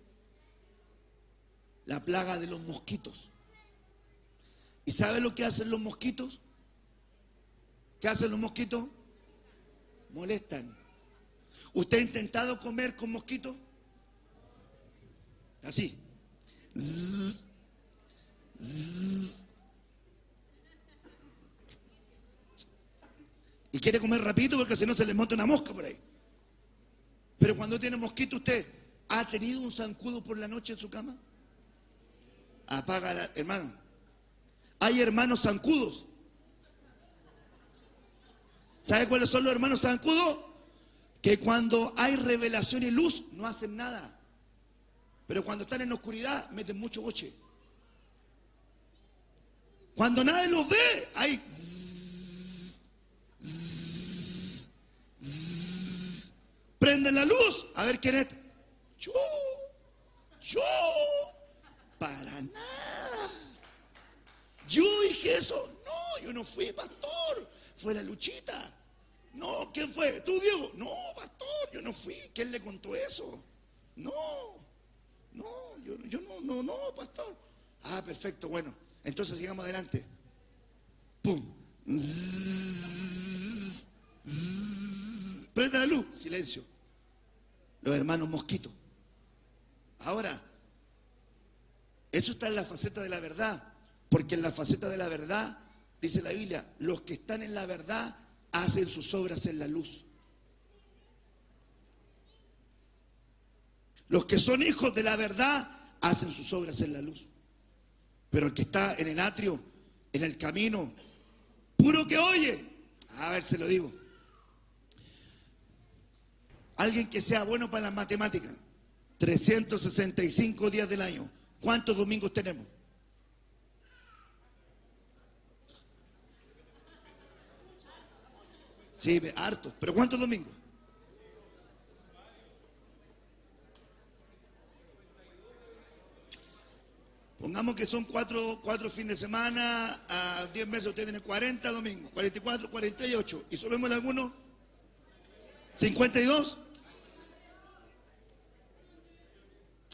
S2: La plaga de los mosquitos. ¿Y sabe lo que hacen los mosquitos? ¿Qué hacen los mosquitos? Molestan. ¿Usted ha intentado comer con mosquitos? Así. Zzz, zzz. Y quiere comer rapidito porque si no se le monta una mosca por ahí. Pero cuando tiene mosquito, ¿usted ha tenido un zancudo por la noche en su cama? Apaga, hermano. Hay hermanos zancudos. ¿Sabe cuáles son los hermanos zancudos? Que cuando hay revelación y luz no hacen nada. Pero cuando están en oscuridad meten mucho boche. Cuando nadie los ve, hay zzz, zzz, zzz. Prenden la luz, a ver quién es. Yo, para nada. Yo dije eso. No, yo no fui, pastor. Fue la Luchita. No, ¿quién fue? ¿Tú, Diego? No, pastor, yo no fui. ¿Quién le contó eso? No, yo no, pastor. Ah, perfecto, bueno. Entonces sigamos adelante. Pum. Zzz, zzz. Prenda la luz. Silencio. Los hermanos mosquitos. Ahora, eso está en la faceta de la verdad. Porque en la faceta de la verdad, dice la Biblia, los que están en la verdad hacen sus obras en la luz. Los que son hijos de la verdad hacen sus obras en la luz. Pero el que está en el atrio, en el camino, puro que oye, a ver, se lo digo. Alguien que sea bueno para las matemáticas, 365 días del año. ¿Cuántos domingos tenemos? Sí, hartos. ¿Pero cuántos domingos? Pongamos que son cuatro fines de semana, a 10 meses usted tiene 40 domingos, 44, 48. ¿Y subimos algunos? ¿52?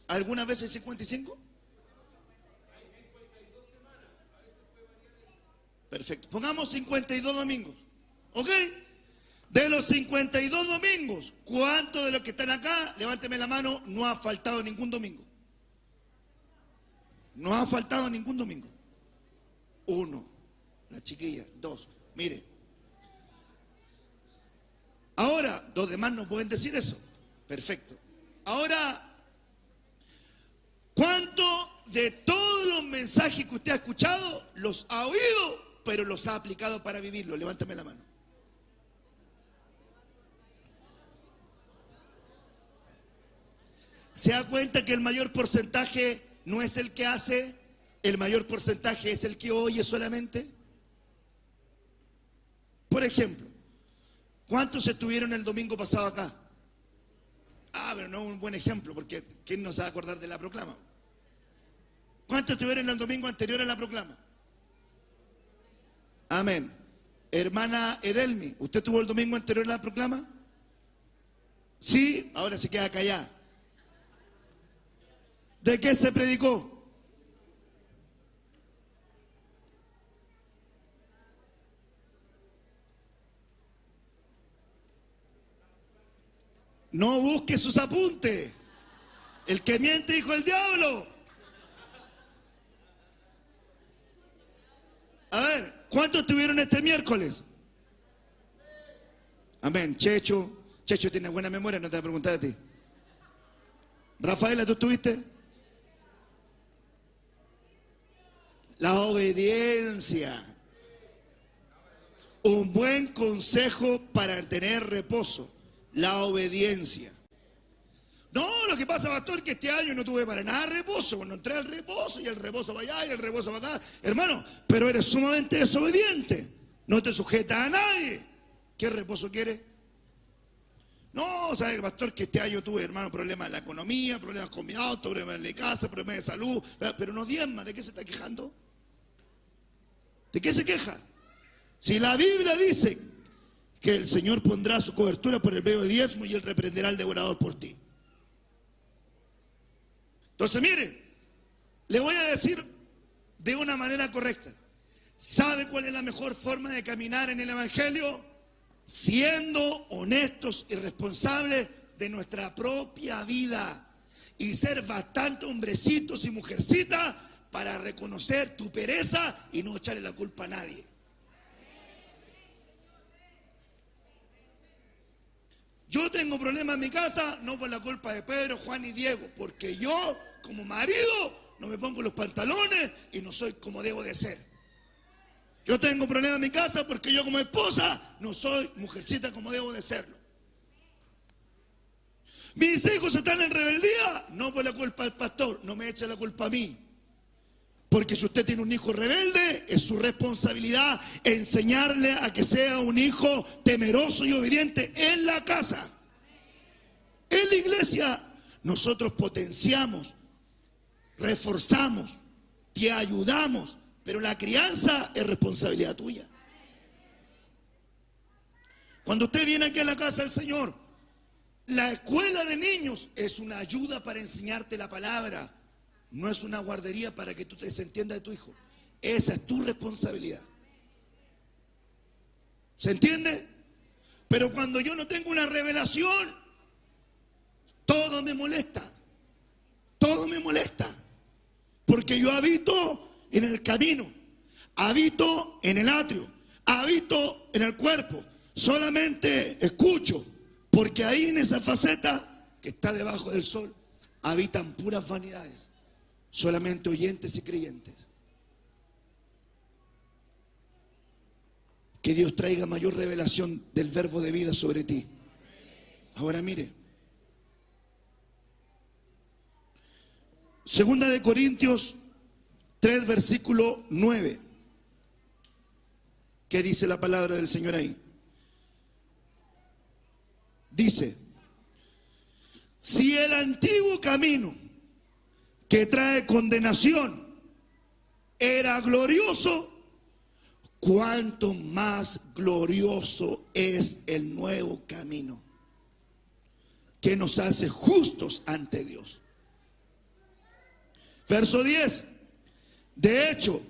S2: ¿Algunas veces 55? Perfecto. Pongamos 52 domingos. ¿Ok? De los 52 domingos, ¿cuántos de los que están acá, levánteme la mano, no ha faltado ningún domingo? No ha faltado ningún domingo. 1, la chiquilla, 2, mire. Ahora, los demás no pueden decir eso. Perfecto. Ahora, ¿cuánto de todos los mensajes que usted ha escuchado los ha oído, pero los ha aplicado para vivirlo? Levántame la mano. ¿Se da cuenta que el mayor porcentaje no es el que hace? El mayor porcentaje es el que oye solamente. Por ejemplo, ¿cuántos estuvieron el domingo pasado acá? Pero no es un buen ejemplo, porque ¿quién no se va a acordar de la proclama? ¿Cuántos estuvieron el domingo anterior a la proclama? Amén. Hermana Edelmi, ¿usted estuvo el domingo anterior a la proclama? Sí, ahora se queda callada. ¿De qué se predicó? No busque sus apuntes. El que miente, hijo del diablo. A ver, ¿cuántos estuvieron este miércoles? Amén. Checho tiene buena memoria, no te voy a preguntar a ti. Rafaela, ¿tú estuviste? La obediencia. Un buen consejo para tener reposo. La obediencia. No, lo que pasa, pastor, que este año no tuve para nada reposo. Cuando entré al reposo y el reposo para allá y el reposo para acá. Hermano, pero eres sumamente desobediente. No te sujetas a nadie. ¿Qué reposo quieres? No, ¿sabes, pastor, que este año tuve, hermano, problemas en la economía, problemas con mi auto, problemas en la casa, problemas de salud, pero no diezma? ¿De qué se está quejando? ¿De qué se queja? Si la Biblia dice que el Señor pondrá su cobertura por el medio de diezmo y Él reprenderá al devorador por ti. Entonces, mire, le voy a decir de una manera correcta. ¿Sabe cuál es la mejor forma de caminar en el Evangelio? Siendo honestos y responsables de nuestra propia vida y ser bastante hombrecitos y mujercitas para reconocer tu pereza y no echarle la culpa a nadie. Yo tengo problemas en mi casa, no por la culpa de Pedro, Juan y Diego, porque yo, como marido, no me pongo los pantalones y no soy como debo de ser. Yo tengo problemas en mi casa porque yo, como esposa, no soy mujercita como debo de serlo. Mis hijos están en rebeldía, no por la culpa del pastor, no me eche la culpa a mí. Porque si usted tiene un hijo rebelde, es su responsabilidad enseñarle a que sea un hijo temeroso y obediente en la casa. En la iglesia nosotros potenciamos, reforzamos, te ayudamos, pero la crianza es responsabilidad tuya. Cuando usted viene aquí a la casa del Señor, la escuela de niños es una ayuda para enseñarte la palabra. No es una guardería para que tú te desentiendas de tu hijo. Esa es tu responsabilidad. ¿Se entiende? Pero cuando yo no tengo una revelación, todo me molesta. Todo me molesta. Porque yo habito en el camino, habito en el atrio, habito en el cuerpo. Solamente escucho, porque ahí en esa faceta que está debajo del sol habitan puras vanidades. Solamente oyentes y creyentes. Que Dios traiga mayor revelación del verbo de vida sobre ti. Ahora mire. 2 de Corintios 3, versículo 9. ¿Qué dice la palabra del Señor ahí? Dice: si el antiguo camino que trae condenación era glorioso, cuánto más glorioso es el nuevo camino. que nos hace justos ante Dios. Verso 10. De hecho,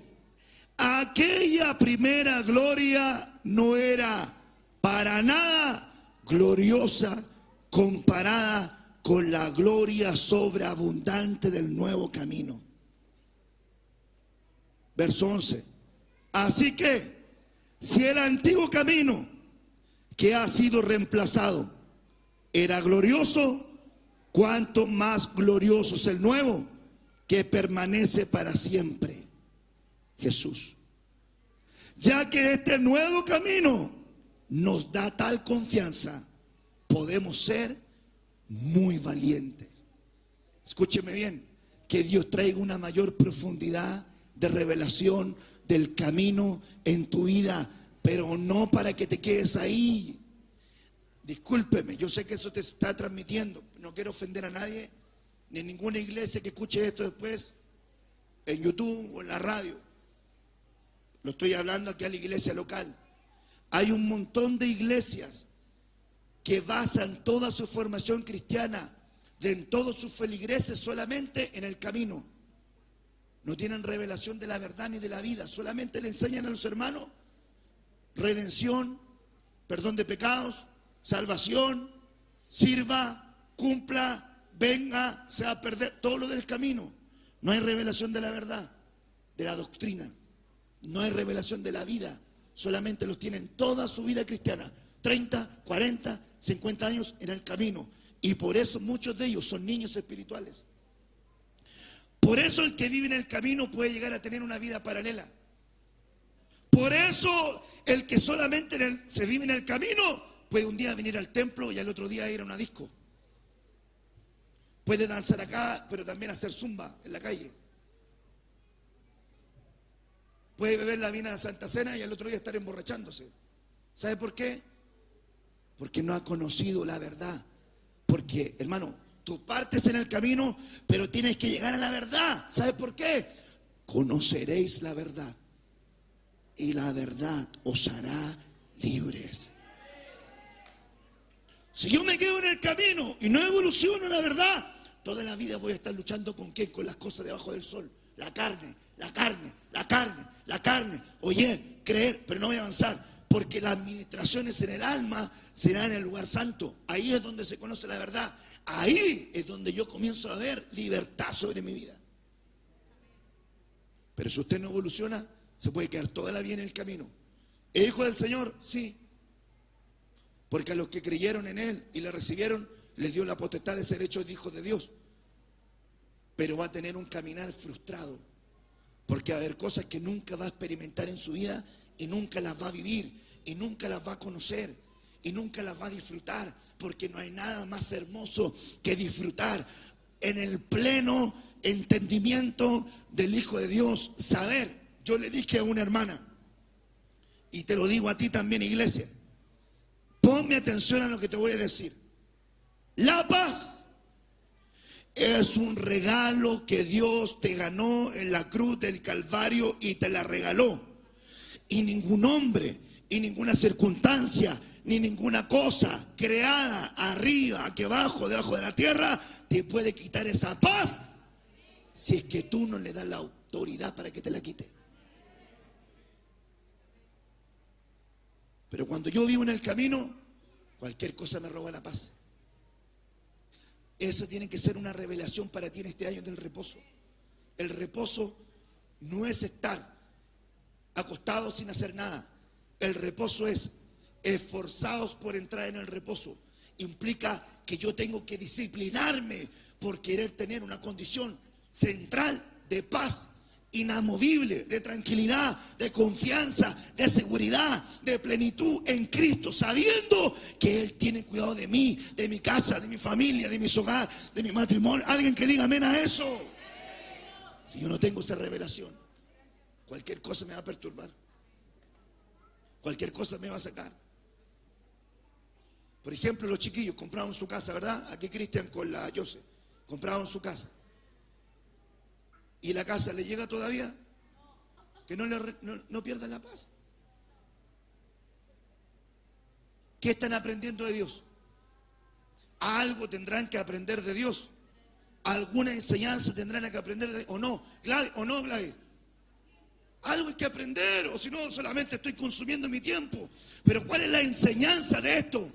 S2: aquella primera gloria no era para nada gloriosa comparada con la gloria sobreabundante del nuevo camino. Verso 11. Así que, si el antiguo camino que ha sido reemplazado era glorioso, cuánto más glorioso es el nuevo que permanece para siempre, Jesús. Ya que este nuevo camino nos da tal confianza, podemos ser muy valientes. Escúcheme bien, que Dios traiga una mayor profundidad de revelación del camino en tu vida, pero no para que te quedes ahí. Discúlpeme, yo sé que eso te está transmitiendo, no quiero ofender a nadie, ni en ninguna iglesia que escuche esto después en YouTube o en la radio. Lo estoy hablando aquí a la iglesia local. Hay un montón de iglesias que basan toda su formación cristiana, en todos sus feligreses, solamente en el camino. No tienen revelación de la verdad ni de la vida. Solamente le enseñan a los hermanos redención, perdón de pecados, salvación, sirva, cumpla, venga, se va a perder, todo lo del camino. No hay revelación de la verdad, de la doctrina. No hay revelación de la vida. Solamente los tienen toda su vida cristiana, 30, 40, 50 años en el camino. Y por eso muchos de ellos son niños espirituales. Por eso el que vive en el camino puede llegar a tener una vida paralela. Por eso el que solamente se vive en el camino puede un día venir al templo y al otro día ir a una disco. Puede danzar acá, pero también hacer zumba en la calle. Puede beber la vina de Santa Cena y al otro día estar emborrachándose. ¿Sabe por qué? Porque no ha conocido la verdad. Porque, hermano, tú partes en el camino, pero tienes que llegar a la verdad. ¿Sabe por qué? Conoceréis la verdad y la verdad os hará libres. Si yo me quedo en el camino y no evoluciono la verdad, toda la vida voy a estar luchando con ¿qué? Con las cosas debajo del sol. La carne, la carne, la carne, la carne. Oye, creer, pero no voy a avanzar. Porque las administraciones en el alma serán en el lugar santo. Ahí es donde se conoce la verdad. Ahí es donde yo comienzo a ver libertad sobre mi vida. Pero si usted no evoluciona, se puede quedar toda la vida en el camino. ¿Es hijo del Señor? Sí. Porque a los que creyeron en Él y le recibieron, les dio la potestad de ser hechos hijos de Dios. Pero va a tener un caminar frustrado. Porque va a haber cosas que nunca va a experimentar en su vida y nunca las va a vivir y nunca las va a conocer y nunca las va a disfrutar, porque no hay nada más hermoso que disfrutar en el pleno entendimiento del Hijo de Dios. Saber, yo le dije a una hermana, y te lo digo a ti también, iglesia, ponme atención a lo que te voy a decir. La paz es un regalo que Dios te ganó en la cruz del Calvario y te la regaló. Y ningún hombre, y ninguna circunstancia, ni ninguna cosa creada arriba, aquí abajo, debajo de la tierra, te puede quitar esa paz si es que tú no le das la autoridad para que te la quite. Pero cuando yo vivo en el camino, cualquier cosa me roba la paz. Eso tiene que ser una revelación para ti en este año del reposo. El reposo no es estar acostados sin hacer nada. El reposo es esforzados por entrar en el reposo. Implica que yo tengo que disciplinarme por querer tener una condición central de paz, inamovible, de tranquilidad, de confianza, de seguridad, de plenitud en Cristo, sabiendo que Él tiene cuidado de mí, de mi casa, de mi familia, de mis hogares, de mi matrimonio. Alguien que diga amén a eso. Si yo no tengo esa revelación, cualquier cosa me va a perturbar. Cualquier cosa me va a sacar. Por ejemplo, los chiquillos compraron su casa, ¿verdad? Aquí Cristian con la Jose compraron su casa. ¿Y la casa le llega todavía? Que no pierdan la paz. ¿Qué están aprendiendo de Dios? algo tendrán que aprender de Dios. Alguna enseñanza tendrán que aprender de Dios. ¿O no, Gladys? Algo hay que aprender, o si no, solamente estoy consumiendo mi tiempo. Pero ¿cuál es la enseñanza de esto?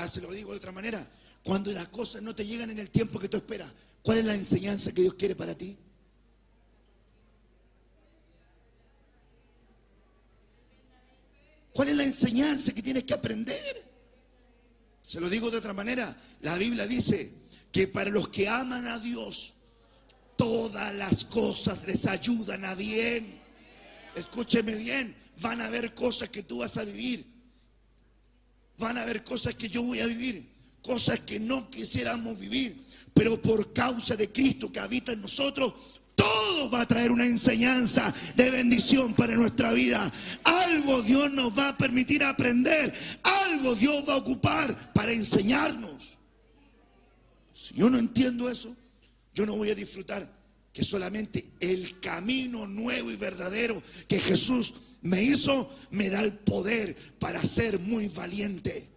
S2: Se lo digo de otra manera. Cuando las cosas no te llegan en el tiempo que tú esperas, ¿cuál es la enseñanza que Dios quiere para ti? ¿Cuál es la enseñanza que tienes que aprender? Se lo digo de otra manera. La Biblia dice que para los que aman a Dios, todas las cosas les ayudan a bien. Escúcheme bien, van a haber cosas que tú vas a vivir. Van a haber cosas que yo voy a vivir. Cosas que no quisiéramos vivir. Pero por causa de Cristo que habita en nosotros, todo va a traer una enseñanza de bendición para nuestra vida. Algo Dios nos va a permitir aprender. Algo Dios va a ocupar para enseñarnos. Si yo no entiendo eso, yo no voy a disfrutar que solamente el camino nuevo y verdadero que Jesús me hizo me da el poder para ser muy valiente.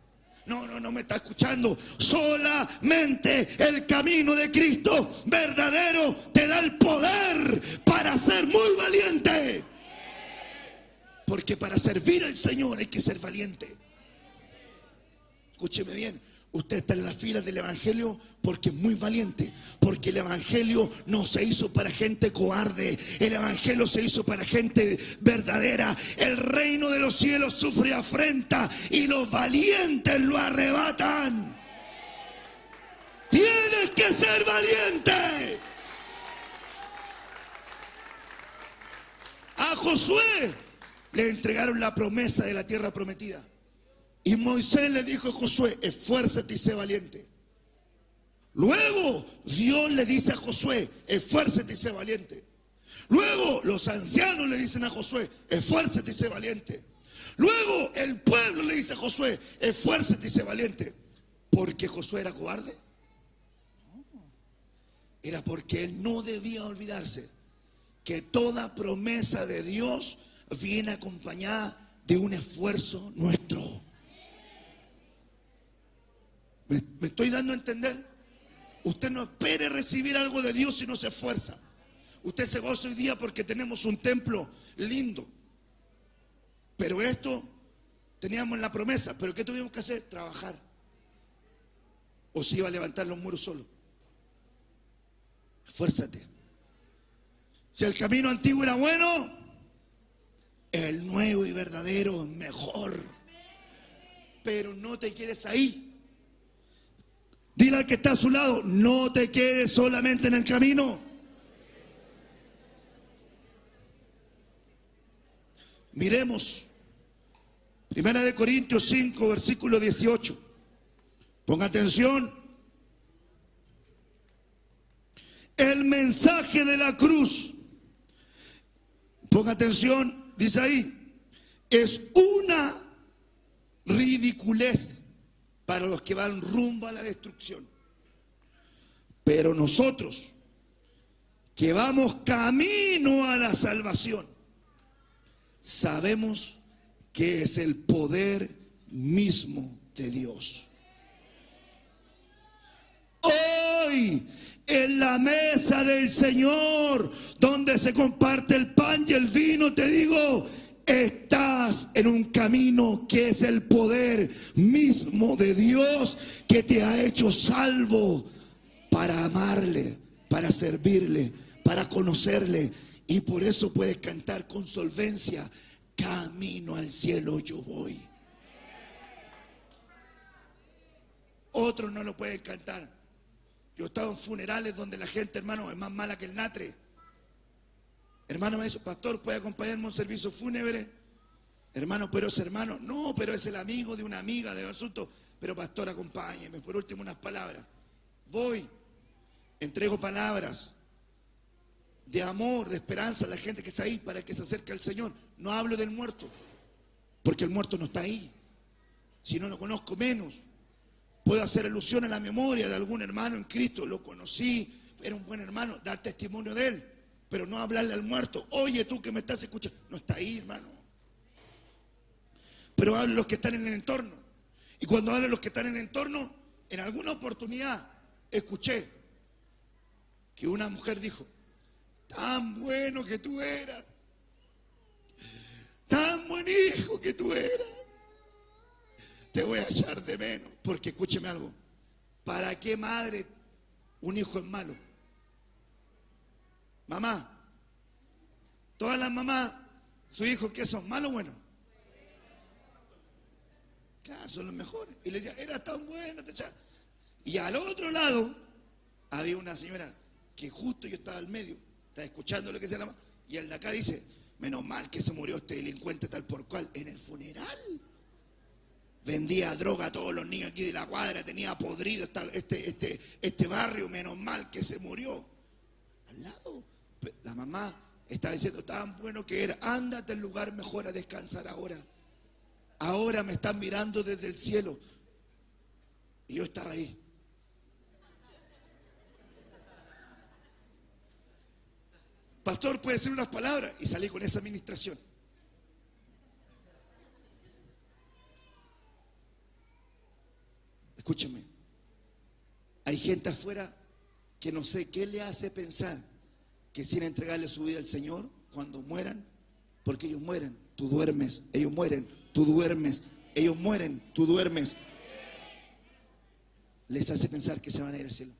S2: No me está escuchando. Solamente el camino de Cristo verdadero te da el poder para ser muy valiente. Porque para servir al Señor hay que ser valiente. Escúcheme bien. Usted está en la fila del Evangelio porque es muy valiente. Porque el Evangelio no se hizo para gente cobarde. El Evangelio se hizo para gente verdadera. El reino de los cielos sufre afrenta y los valientes lo arrebatan. Tienes que ser valiente. A Josué le entregaron la promesa de la tierra prometida. Y Moisés le dijo a Josué, esfuérzate y sé valiente. Luego Dios le dice a Josué, esfuérzate y sé valiente. Luego los ancianos le dicen a Josué, esfuérzate y sé valiente. Luego el pueblo le dice a Josué, esfuérzate y sé valiente. ¿Porque Josué era cobarde? No, era porque él no debía olvidarse que toda promesa de Dios viene acompañada de un esfuerzo nuestro. ¿Me estoy dando a entender? Usted no espere recibir algo de Dios si no se esfuerza. Usted se goza hoy día porque tenemos un templo lindo. Pero esto teníamos la promesa. ¿Pero qué tuvimos que hacer? Trabajar. ¿O se iba a levantar los muros solo? Esfuérzate. Si el camino antiguo era bueno, el nuevo y verdadero es mejor. Pero no te quedes ahí. Dile al que está a su lado, no te quedes solamente en el camino. Miremos 1 Corintios 5, versículo 18. Ponga atención. El mensaje de la cruz, ponga atención, dice ahí, es una ridiculez para los que van rumbo a la destrucción. Pero nosotros, que vamos camino a la salvación, sabemos que es el poder mismo de Dios. Hoy, en la mesa del Señor, donde se comparte el pan y el vino, te digo, estás en un camino que es el poder mismo de Dios que te ha hecho salvo para amarle, para servirle, para conocerle. Y por eso puedes cantar con solvencia, camino al cielo yo voy. Otros no lo pueden cantar. Yo he estado en funerales donde la gente, hermano, es más mala que el natre. Hermano me dice, pastor, ¿puede acompañarme a un servicio fúnebre? Hermano, pero es hermano. No, pero es el amigo de una amiga de asunto. Pero pastor, acompáñeme. Por último, unas palabras. Voy, entrego palabras de amor, de esperanza a la gente que está ahí para que se acerque al Señor. No hablo del muerto, porque el muerto no está ahí. Si no lo conozco, menos. Puedo hacer alusión a la memoria de algún hermano en Cristo. Lo conocí, era un buen hermano, dar testimonio de él. Pero no hablarle al muerto. Oye, tú que me estás escuchando. No está ahí, hermano. Pero hablo a los que están en el entorno. Y cuando hablan los que están en el entorno, en alguna oportunidad escuché que una mujer dijo: tan bueno que tú eras, tan buen hijo que tú eras, te voy a echar de menos. Porque escúcheme algo, ¿para qué madre un hijo es malo? Mamá, todas las mamás, sus hijos, ¿qué son? ¿Malos o buenos? Claro, son los mejores. Y le decía: era tan bueno, te echaba. Y al otro lado había una señora que justo yo estaba al medio, estaba escuchando lo que decía la mamá, y el de acá dice: menos mal que se murió este delincuente tal por cual. En el funeral vendía droga a todos los niños aquí de la cuadra, tenía podrido este barrio, menos mal que se murió. Al lado, la mamá estaba diciendo: tan bueno que era, ándate al lugar mejor a descansar ahora. Ahora me están mirando desde el cielo. Y yo estaba ahí. Pastor, ¿puede decir unas palabras? Y salí con esa administración. Escúcheme. Hay gente afuera que no sé qué le hace pensar que sin entregarle su vida al Señor, cuando mueran, porque ellos mueren, tú duermes, ellos mueren, tú duermes, ellos mueren, tú duermes, les hace pensar que se van a ir al cielo.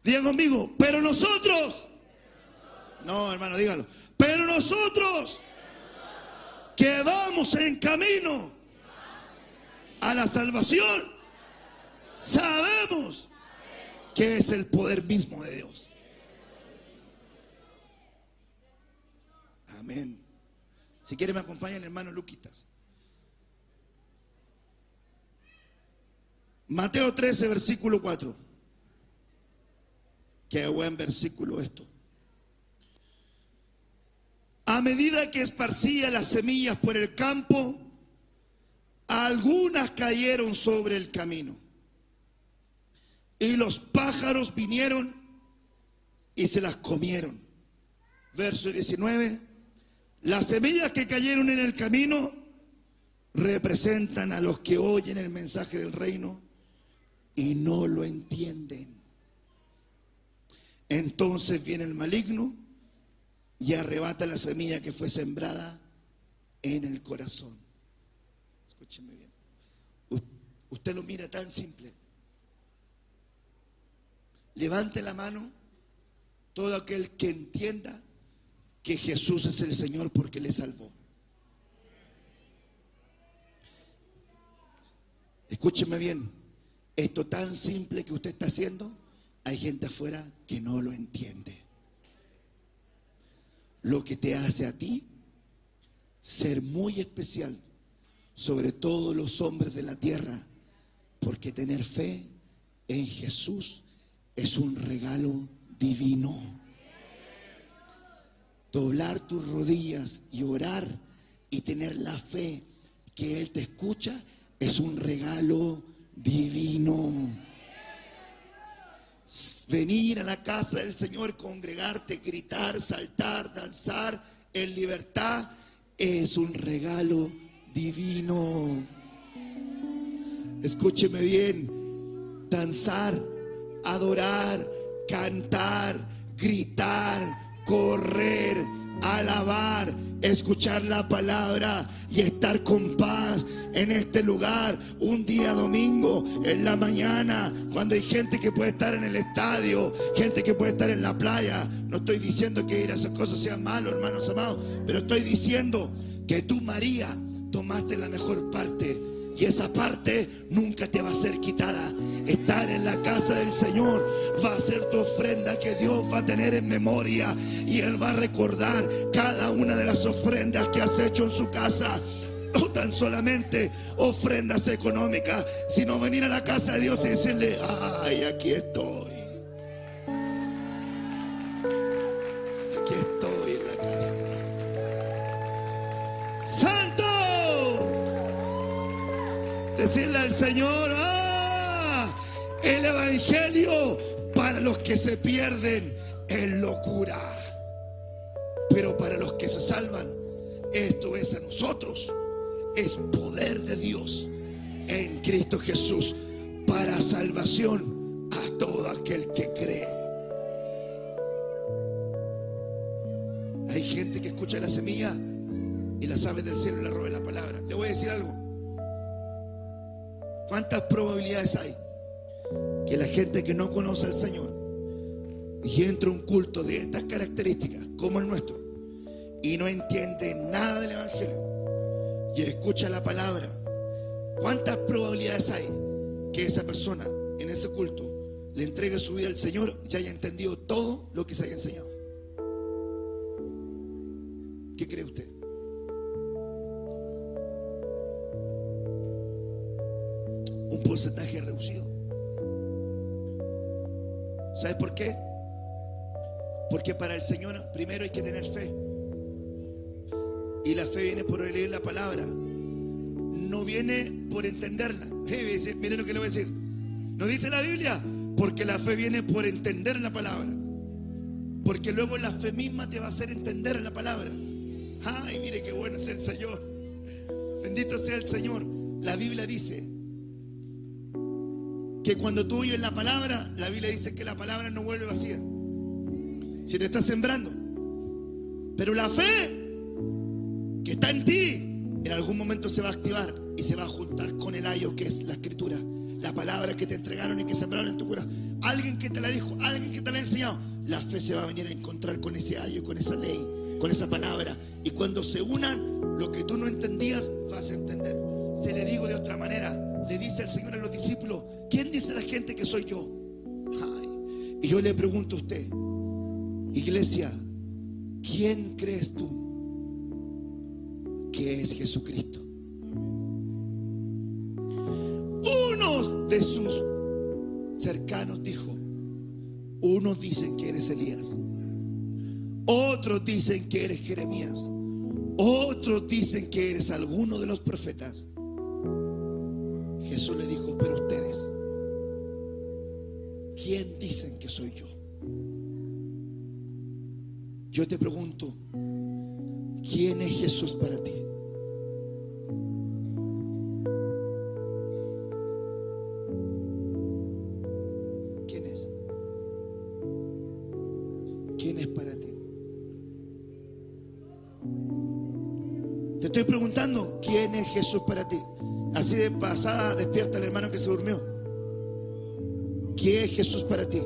S2: Digan conmigo: pero nosotros. No, hermano, dígalo. Pero nosotros que vamos en camino a la salvación, sabemos que es el poder mismo de Dios. Amén. Si quiere me acompaña el hermano Luquitas. Mateo 13, versículo 4. Qué buen versículo esto. A medida que esparcía las semillas por el campo, algunas cayeron sobre el camino, y los pájaros vinieron y se las comieron. Verso 19. Las semillas que cayeron en el camino representan a los que oyen el mensaje del reino y no lo entienden. Entonces viene el maligno y arrebata la semilla que fue sembrada en el corazón. Escúcheme bien. Usted lo mira tan simple. Levante la mano todo aquel que entienda que Jesús es el Señor porque le salvó. Escúcheme bien. Esto tan simple que usted está haciendo, hay gente afuera que no lo entiende. Lo que te hace a ti ser muy especial sobre todos los hombres de la tierra, porque tener fe en Jesús es un regalo divino. Doblar tus rodillas y orar y tener la fe que Él te escucha es un regalo divino. Venir a la casa del Señor, congregarte, gritar, saltar, danzar en libertad es un regalo divino. Escúcheme bien: danzar, adorar, cantar, gritar, correr, alabar, escuchar la palabra y estar con paz en este lugar. Un día domingo en la mañana, cuando hay gente que puede estar en el estadio, gente que puede estar en la playa. No estoy diciendo que ir a esas cosas sean malos, hermanos amados, pero estoy diciendo que tú, María, tomaste la mejor parte, y esa parte nunca te va a ser quitada. Estar en la casa del Señor va a ser tu ofrenda que Dios va a tener en memoria, y Él va a recordar cada una de las ofrendas que has hecho en su casa. No tan solamente ofrendas económicas, sino venir a la casa de Dios y decirle: ay, aquí estoy. Aquí estoy en la casa. ¡Santo! Decirle al Señor: el evangelio para los que se pierden es locura, Pero para los que se salvan, esto es a nosotros, es poder de Dios en Cristo Jesús para salvación a todo aquel que cree. Hay gente que escucha la semilla y las aves del cielo le roban la palabra. Le voy a decir algo. ¿Cuántas probabilidades hay que la gente que no conoce al Señor y entra a un culto de estas características como el nuestro y no entiende nada del evangelio y escucha la palabra? ¿Cuántas probabilidades hay que esa persona en ese culto le entregue su vida al Señor y haya entendido todo lo que se haya enseñado? ¿Qué cree usted? Un porcentaje reducido. ¿Sabe por qué? Porque para el Señor primero hay que tener fe. Y la fe viene por leer la palabra. No viene por entenderla. Miren lo que le voy a decir. No dice la Biblia, porque la fe viene por entender la palabra. Porque luego la fe misma te va a hacer entender la palabra. Ay, mire qué bueno es el Señor. Bendito sea el Señor. La Biblia dice que cuando tú oyes la palabra, la Biblia dice que la palabra no vuelve vacía. Si te está sembrando. Pero la fe que está en ti en algún momento se va a activar y se va a juntar con el ayo que es la escritura, la palabra que te entregaron y que sembraron en tu corazón. Alguien que te la dijo, alguien que te la ha enseñado. La fe se va a venir a encontrar con ese ayo, con esa ley, con esa palabra. Y cuando se unan, lo que tú no entendías vas a entender. Se le digo de otra manera, le dice el Señor a los discípulos: ¿quién dice la gente que soy yo? Ay. Y yo le pregunto a usted, iglesia, ¿quién crees tú que es Jesucristo? Uno de sus cercanos dijo: unos dicen que eres Elías, otros dicen que eres Jeremías, otros dicen que eres alguno de los profetas. Jesús le dijo: pero ustedes, ¿quién dicen que soy yo? Yo te pregunto, ¿quién es Jesús para ti? ¿Quién es? ¿Quién es para ti? Te estoy preguntando, ¿quién es Jesús para ti? Así de pasada despierta el hermano que se durmió. ¿Qué es Jesús para ti?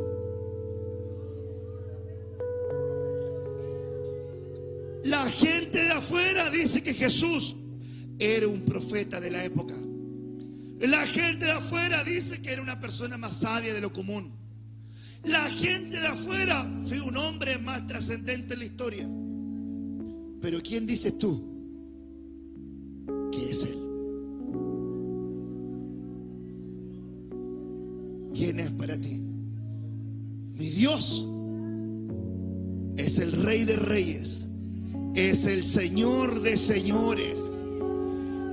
S2: La gente de afuera dice que Jesús era un profeta de la época. La gente de afuera dice que era una persona más sabia de lo común. La gente de afuera fue un hombre más trascendente en la historia. Pero ¿quién dices tú que es Él? ¿Quién es para ti? Mi Dios es el Rey de Reyes, es el Señor de señores.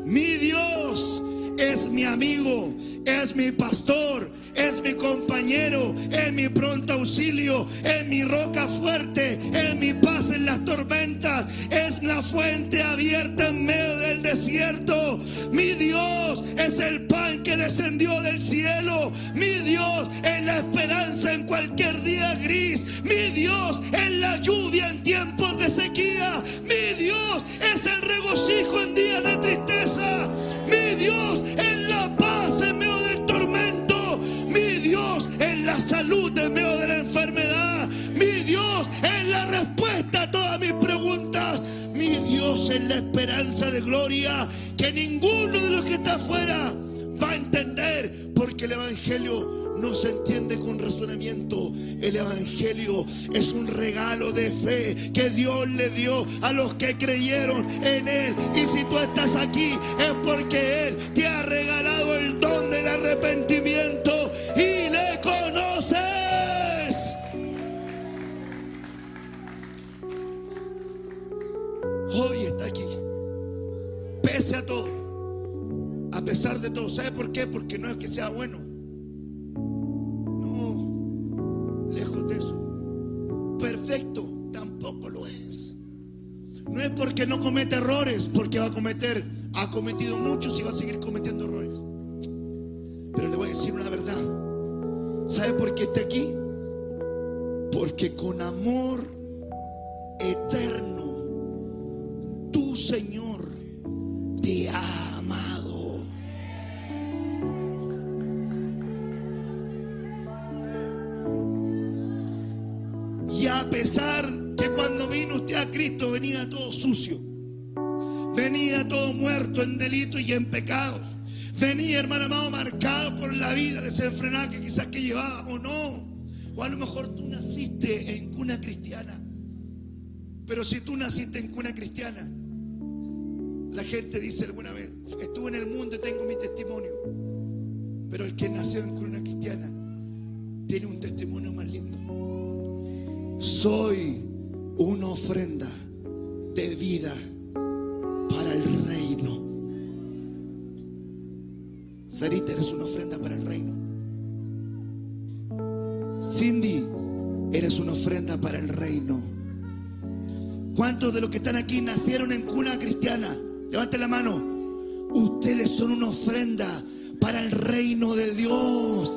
S2: Mi Dios es mi amigo, es mi pastor, es mi compañero, es mi pronto auxilio, es mi roca fuerte, es mi paz en las tormentas, es la fuente abierta en medio del desierto. Mi Dios es el pan que descendió del cielo. Mi Dios es la esperanza en cualquier día gris. Mi Dios es la lluvia en tiempos de sequía. Mi Dios es el regocijo en días de tristeza. Mi Dios es la paz en medio del tormento. Mi Dios es la salud en medio de la enfermedad. Mi Dios es la respuesta a todas mis preguntas. Mi Dios es la esperanza de gloria que ninguno de los que está afuera va a entender, porque el evangelio no se entiende con razonamiento. El evangelio es un regalo de fe que Dios le dio a los que creyeron en Él. Y si tú estás aquí es porque Él te ha regalado el don del arrepentimiento y le conoces. Hoy está aquí, pese a todo, a pesar de todo. ¿Sabe por qué? Porque no es que sea bueno. No, lejos de eso. Perfecto tampoco lo es. No es porque no comete errores, porque ha cometido muchos y va a seguir cometiendo errores. Pero le voy a decir una verdad. ¿Sabe por qué está aquí? Porque con amor eterno, tu Señor te ha amado. Y a pesar que cuando vino usted a Cristo venía todo sucio, venía todo muerto en delitos y en pecados, venía, hermano amado, marcado por la vida desenfrenada que quizás que llevaba o no. O a lo mejor tú naciste en cuna cristiana. Pero si tú naciste en cuna cristiana, la gente dice alguna vez: estuve en el mundo y tengo mi testimonio. Pero el que nació en cuna cristiana tiene un testimonio más lindo. Soy una ofrenda de vida para el reino. Sarita, eres una ofrenda para el reino. Cindy, eres una ofrenda para el reino. ¿Cuántos de los que están aquí nacieron en cuna cristiana? Levanten la mano. Ustedes son una ofrenda para el reino de Dios.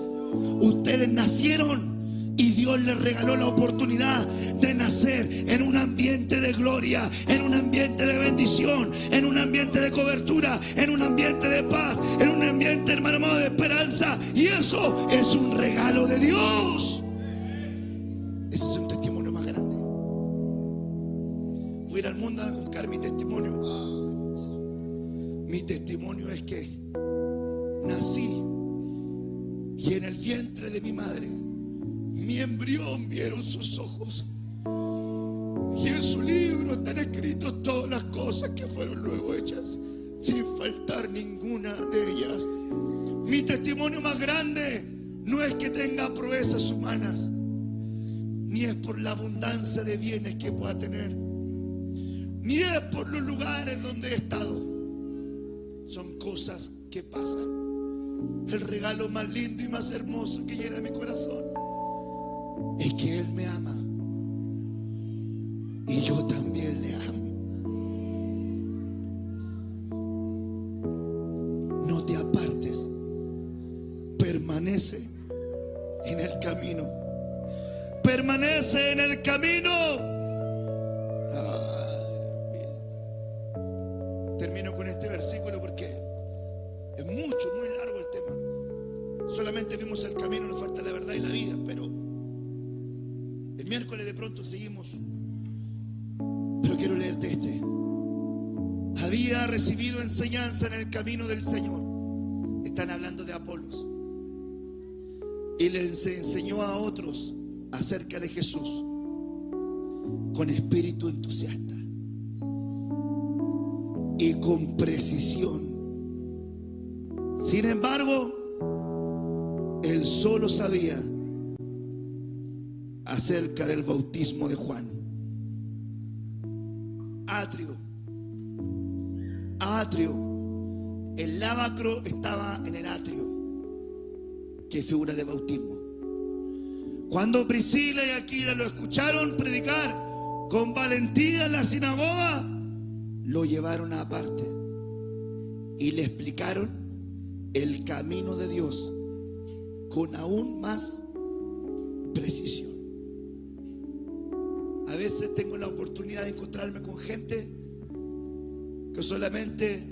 S2: Ustedes nacieron y Dios les regaló la oportunidad de nacer en un ambiente de gloria, en un ambiente de bendición, en un ambiente de cobertura, en un ambiente de paz, en un ambiente, hermano amado, de esperanza. Y eso es un regalo de Dios. Ese es un testimonio más grande. Fui a ir al mundo a buscar mi testimonio. Mi testimonio es que nací y en el vientre de mi madre, mi embrión vieron sus ojos, y en su libro están escritas todas las cosas que fueron luego hechas, sin faltar ninguna de ellas. Mi testimonio más grande no es que tenga proezas humanas, ni es por la abundancia de bienes que pueda tener, ni es por los lugares donde he estado. Son cosas que pasan. El regalo más lindo y más hermoso que llena mi corazón es que Él me ama y yo también le amo. No te apartes, permanece en el camino. Permanece en el camino. Termino con este versículo porque es muy largo el tema. Solamente vimos el camino, nos falta la verdad y la vida, pero el miércoles de pronto seguimos. Pero quiero leerte este. Había recibido enseñanza en el camino del Señor. Están hablando de Apolos. Y les enseñó a otros acerca de Jesús con espíritu entusiasta y con precisión. Sin embargo, él solo sabía acerca del bautismo de Juan. Atrio. El lavacro estaba en el atrio, que es figura de bautismo. Cuando Priscila y Aquila lo escucharon predicar con valentía en la sinagoga, lo llevaron aparte y le explicaron el camino de Dios con aún más precisión. A veces tengo la oportunidad de encontrarme con gente que solamente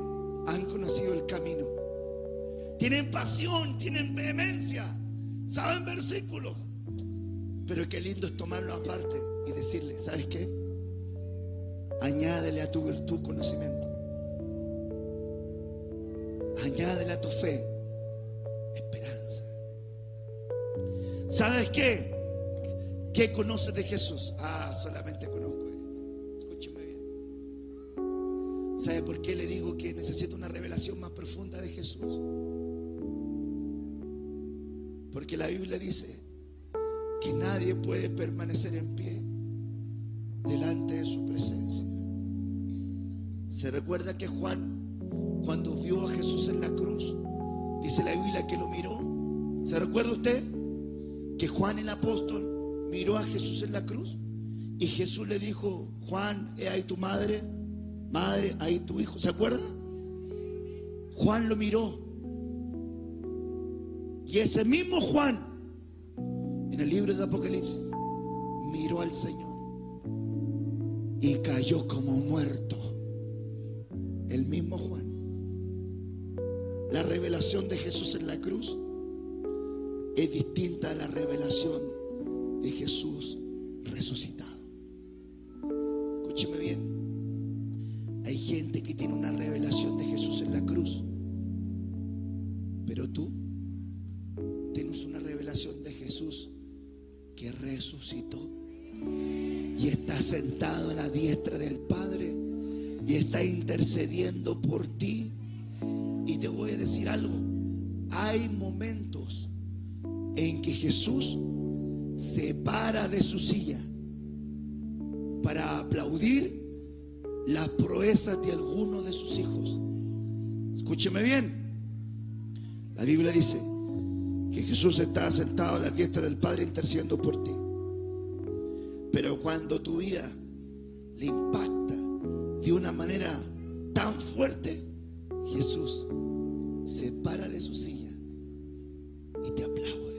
S2: han conocido el camino. Tienen pasión, tienen vehemencia, saben versículos, pero qué lindo es tomarlo aparte y decirle: ¿sabes qué? Añádele a tu virtud conocimiento. Añádele a tu fe esperanza. ¿Sabes qué? ¿Qué conoces de Jesús? Solamente conozco esto. Escúcheme bien. ¿Sabe por qué le digo que necesito una revelación más profunda de Jesús? Porque la Biblia dice que nadie puede permanecer en pie delante de su presencia. Se recuerda que Juan, cuando vio a Jesús en la cruz, dice la Biblia que lo miró. ¿Se recuerda usted? Que Juan el apóstol miró a Jesús en la cruz Y Jesús le dijo: Juan, he ahí tu madre, madre, ahí tu hijo. ¿Se acuerda? Juan lo miró. Y ese mismo Juan, en el libro de Apocalipsis, miró al Señor y cayó como muerto. El mismo Juan. La revelación de Jesús en la cruz es distinta a la revelación de Jesús resucitado. Escúcheme bien. Hay gente que tiene una revelación de Jesús en la cruz, pero tú tienes una revelación de Jesús que resucitó y está sentado a la diestra del Padre y está intercediendo por ti. Y te voy a decir algo: hay momentos en que Jesús se para de su silla para aplaudir las proezas de algunos de sus hijos. Escúcheme bien. La Biblia dice que Jesús está sentado a la diestra del Padre intercediendo por ti. Pero cuando tu vida le impacta de una manera tan fuerte, Jesús se para de su silla y te aplaude.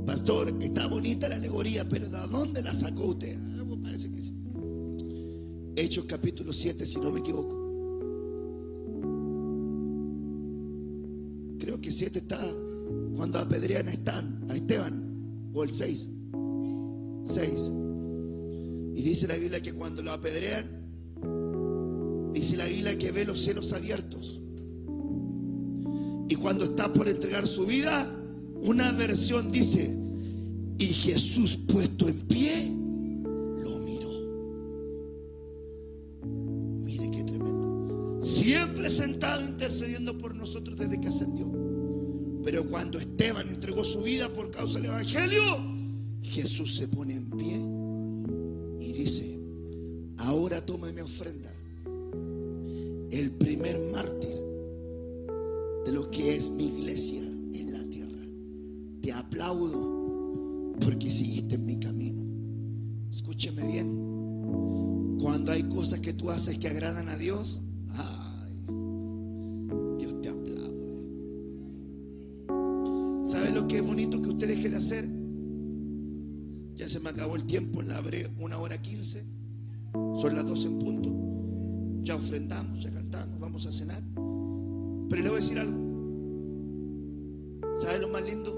S2: Pastor, está bonita la alegoría, pero ¿de dónde la sacó usted? Algo parece que sí. Hechos capítulo 7, si no me equivoco. Creo que 7 está cuando apedrean a Esteban, o el 6. Y dice la Biblia que cuando lo apedrean, dice la Biblia que ve los cielos abiertos. Y cuando está por entregar su vida, una versión dice: y Jesús, puesto en pie, lo miró. Mire qué tremendo. Siempre sentado intercediendo por nosotros desde que ascendió. Pero cuando Esteban entregó su vida por causa del evangelio, Jesús se pone en pie y dice: ahora toma mi ofrenda, el primer mártir de lo que es mi iglesia en la tierra. Te aplaudo porque seguiste en mi camino. Escúcheme bien. Cuando hay cosas que tú haces que agradan a Dios, Dios te aplaude. ¿Sabe lo que es bonito que usted deje de hacer? Ya se me acabó el tiempo, la abré 1:15. Son las 12 en punto. Ya ofrendamos, ya cantamos, vamos a cenar. Pero le voy a decir algo. ¿Sabe lo más lindo?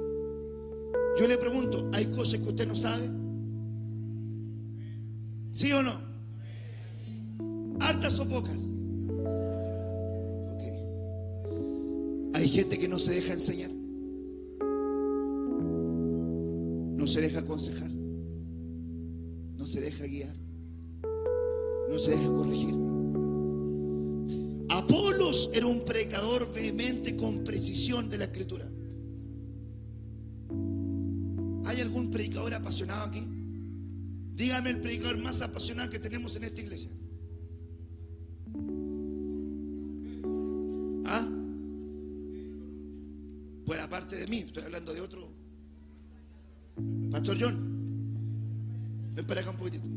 S2: Yo le pregunto: ¿hay cosas que usted no sabe? ¿Sí o no? ¿Hartas o pocas? Ok. Hay gente que no se deja enseñar, no se deja aconsejar, no se deja guiar, no se deja corregir. Apolos era un predicador vehemente con precisión de la Escritura. ¿Hay algún predicador apasionado aquí? Dígame el predicador más apasionado que tenemos en esta iglesia. ¿Ah? Pues aparte de mí, estoy hablando de otro. Pastor John, ven para acá un poquitito.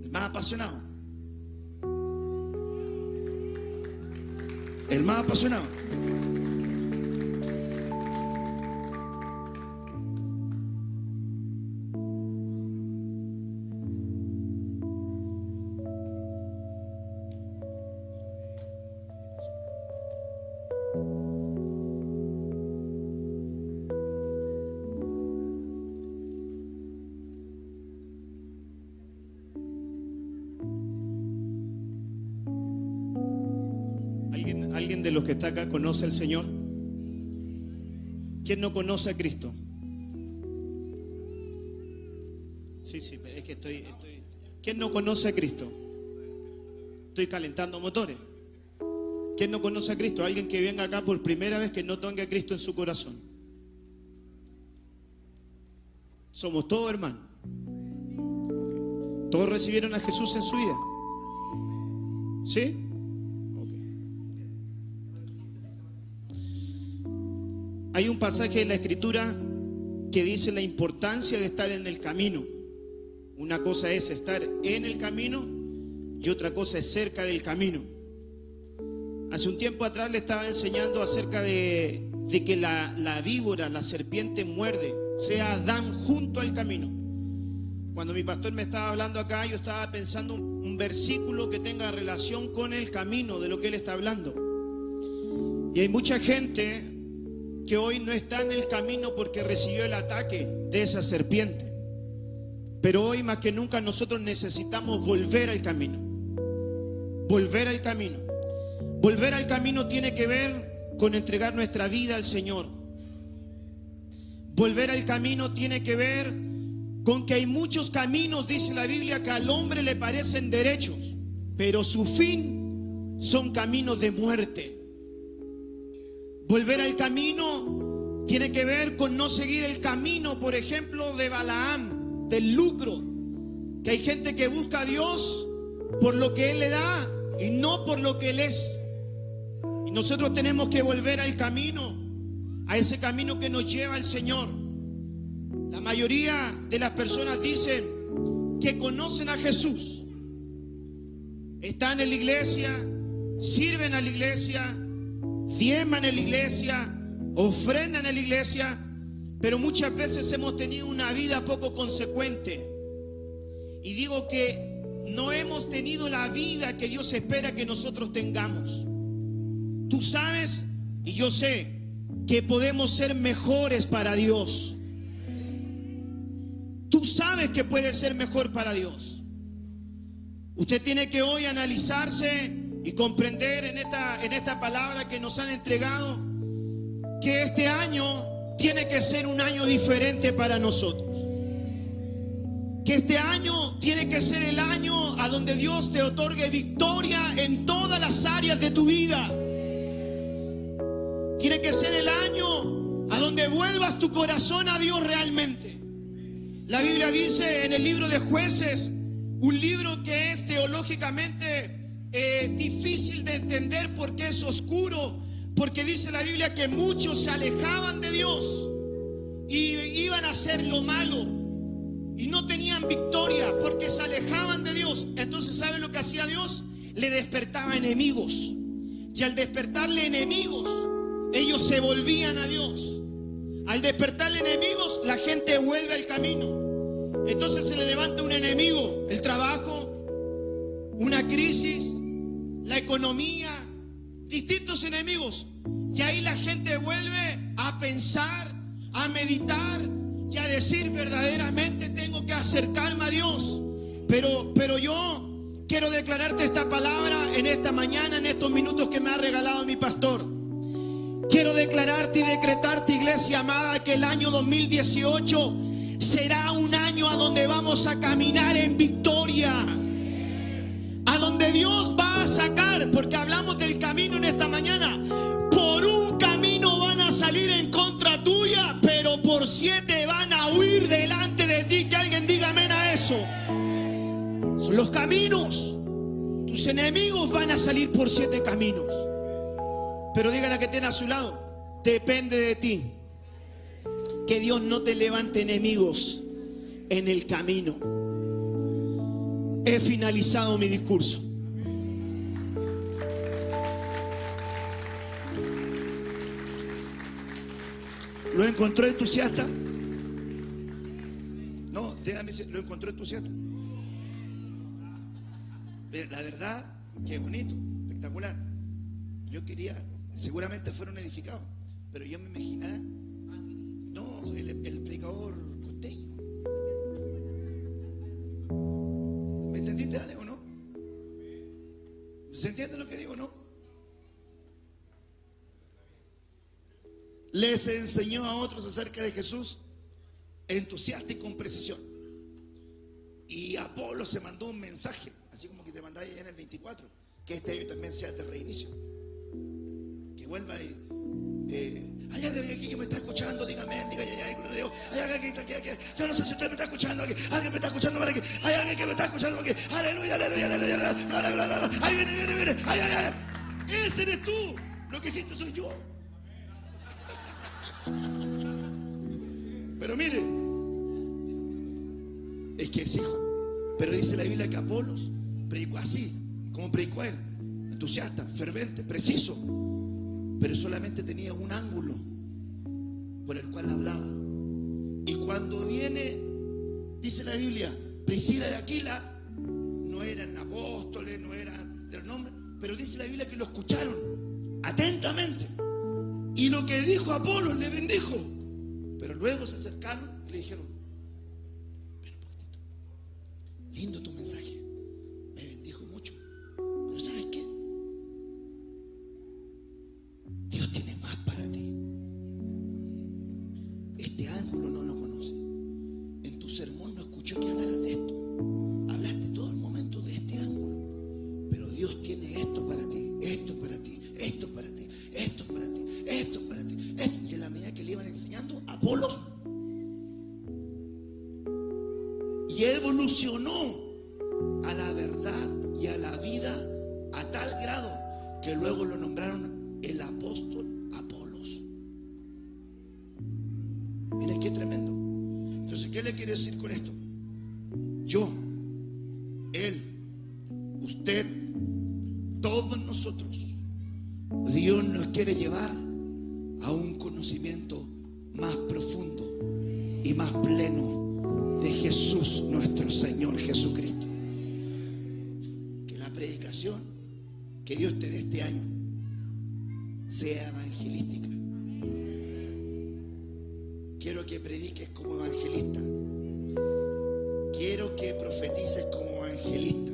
S2: El más apasionado. El más apasionado.
S3: ¿Alguien de los que está acá conoce al Señor? ¿Quién no conoce a Cristo? Sí, es que estoy. ¿Quién no conoce a Cristo? Estoy calentando motores. ¿Quién no conoce a Cristo? Alguien que venga acá por primera vez que no tenga a Cristo en su corazón. Somos todos hermanos. ¿Todos recibieron a Jesús en su vida? ¿Sí? Hay un pasaje en la Escritura que dice la importancia de estar en el camino. Una cosa es estar en el camino y otra cosa es cerca del camino. Hace un tiempo atrás le estaba enseñando acerca de que la víbora, la serpiente muerde, sea Adán junto al camino. Cuando mi pastor me estaba hablando acá, yo estaba pensando un versículo que tenga relación con el camino de lo que él está hablando. Y hay mucha gente que hoy no está en el camino porque recibió el ataque de esa serpiente. Pero hoy más que nunca nosotros necesitamos volver al camino. Volver al camino. Volver al camino tiene que ver con entregar nuestra vida al Señor. Volver al camino tiene que ver con que hay muchos caminos, dice la Biblia, que al hombre le parecen derechos, pero su fin son caminos de muerte. Volver al camino tiene que ver con no seguir el camino, por ejemplo, de Balaam, del lucro, que hay gente que busca a Dios por lo que Él le da y no por lo que Él es. Y nosotros tenemos que volver al camino, a ese camino que nos lleva al Señor. La mayoría de las personas dicen que conocen a Jesús, están en la iglesia, sirven a la iglesia, diezman en la iglesia, ofrendan en la iglesia, pero muchas veces hemos tenido una vida poco consecuente. Y digo que no hemos tenido la vida que Dios espera que nosotros tengamos. Tú sabes y yo sé que podemos ser mejores para Dios. Tú sabes que puedes ser mejor para Dios. Usted tiene que hoy analizarse y comprender en esta palabra que nos han entregado que este año tiene que ser un año diferente para nosotros. Que este año tiene que ser el año a donde Dios te otorgue victoria en todas las áreas de tu vida. Tiene que ser el año a donde vuelvas tu corazón a Dios realmente. La Biblia dice en el libro de Jueces, un libro que es teológicamente difícil de entender porque es oscuro, porque dice la Biblia que muchos se alejaban de Dios y iban a hacer lo malo y no tenían victoria porque se alejaban de Dios. Entonces, ¿saben lo que hacía Dios? Le despertaba enemigos, y al despertarle enemigos, ellos se volvían a Dios. Al despertarle enemigos, la gente vuelve al camino. Entonces se le levanta un enemigo, el trabajo, una crisis, la economía, distintos enemigos. Y ahí la gente vuelve a pensar, a meditar y a decir: verdaderamente tengo que acercarme a Dios. Pero yo quiero declararte esta palabra en esta mañana, en estos minutos que me ha regalado mi pastor. Quiero declararte y decretarte, iglesia amada, que el año 2018 será un año a donde vamos a caminar en victoria, a donde Dios va a sacar, porque hablamos del camino en esta mañana. Por un camino van a salir en contra tuya, pero por 7 van a huir delante de ti. Que alguien diga amén a eso. Son los caminos. Tus enemigos van a salir por 7 caminos. Pero dígale a que tiene a su lado: depende de ti que Dios no te levante enemigos en el camino. He finalizado mi discurso.
S2: ¿Lo encontró entusiasta? No, dígame si lo encontró entusiasta. La verdad que es bonito, espectacular. Yo quería, seguramente fueron edificados, pero yo me imaginaba, no, el predicador costeño. ¿Me entendiste, Ale, o no? ¿Se entiende lo que digo, no? Les enseñó a otros acerca de Jesús, entusiasta y con precisión. Y Apolo se mandó un mensaje, así como que te mandaba ya en el 24, que este año también sea de reinicio. Que vuelva y hay alguien aquí que me está escuchando, dígame, diga ya, hay alguien que yo no sé si usted me está escuchando aquí, alguien me está escuchando para aquí, hay alguien que me está escuchando aquí, aleluya, ahí viene, ay, ese eres tú, lo que hiciste soy yo. Pero mire, es que es hijo. Pero dice la Biblia que Apolos predicó así, como predicó él, entusiasta, fervente, preciso, pero solamente tenía un ángulo por el cual hablaba. Y cuando viene, dice la Biblia, Priscila y Aquila no eran apóstoles, no eran de nombre, pero dice la Biblia que lo escucharon atentamente, y lo que dijo Apolos le bendijo. Pero luego se acercaron y le dijeron: ven un poquitito, lindo tu mensaje, me bendijo mucho, pero ¿sabes qué? Dios tiene más para ti. Este ángulo no lo conoce. En tu sermón no escuchó que hablaras de esto. Hablaste todo el momento de este ángulo, pero Dios tiene esto para ti, esto para ti, esto para ti, esto para ti, esto para ti, esto. Y en la medida que le iban enseñando, Apolos, y evolucionó a la verdad y a la vida a tal grado que luego lo nombraron el apóstol Apolos. Miren qué tremendo. Entonces, ¿qué le quiero decir con esto? Yo, él, usted, todos nosotros, Dios nos quiere llevar a un conocimiento más profundo y más pleno de Jesús, nuestro Señor Jesucristo. Que la predicación que Dios te dé este año sea evangelística. Quiero que prediques como evangelista. Quiero que profetices como evangelista.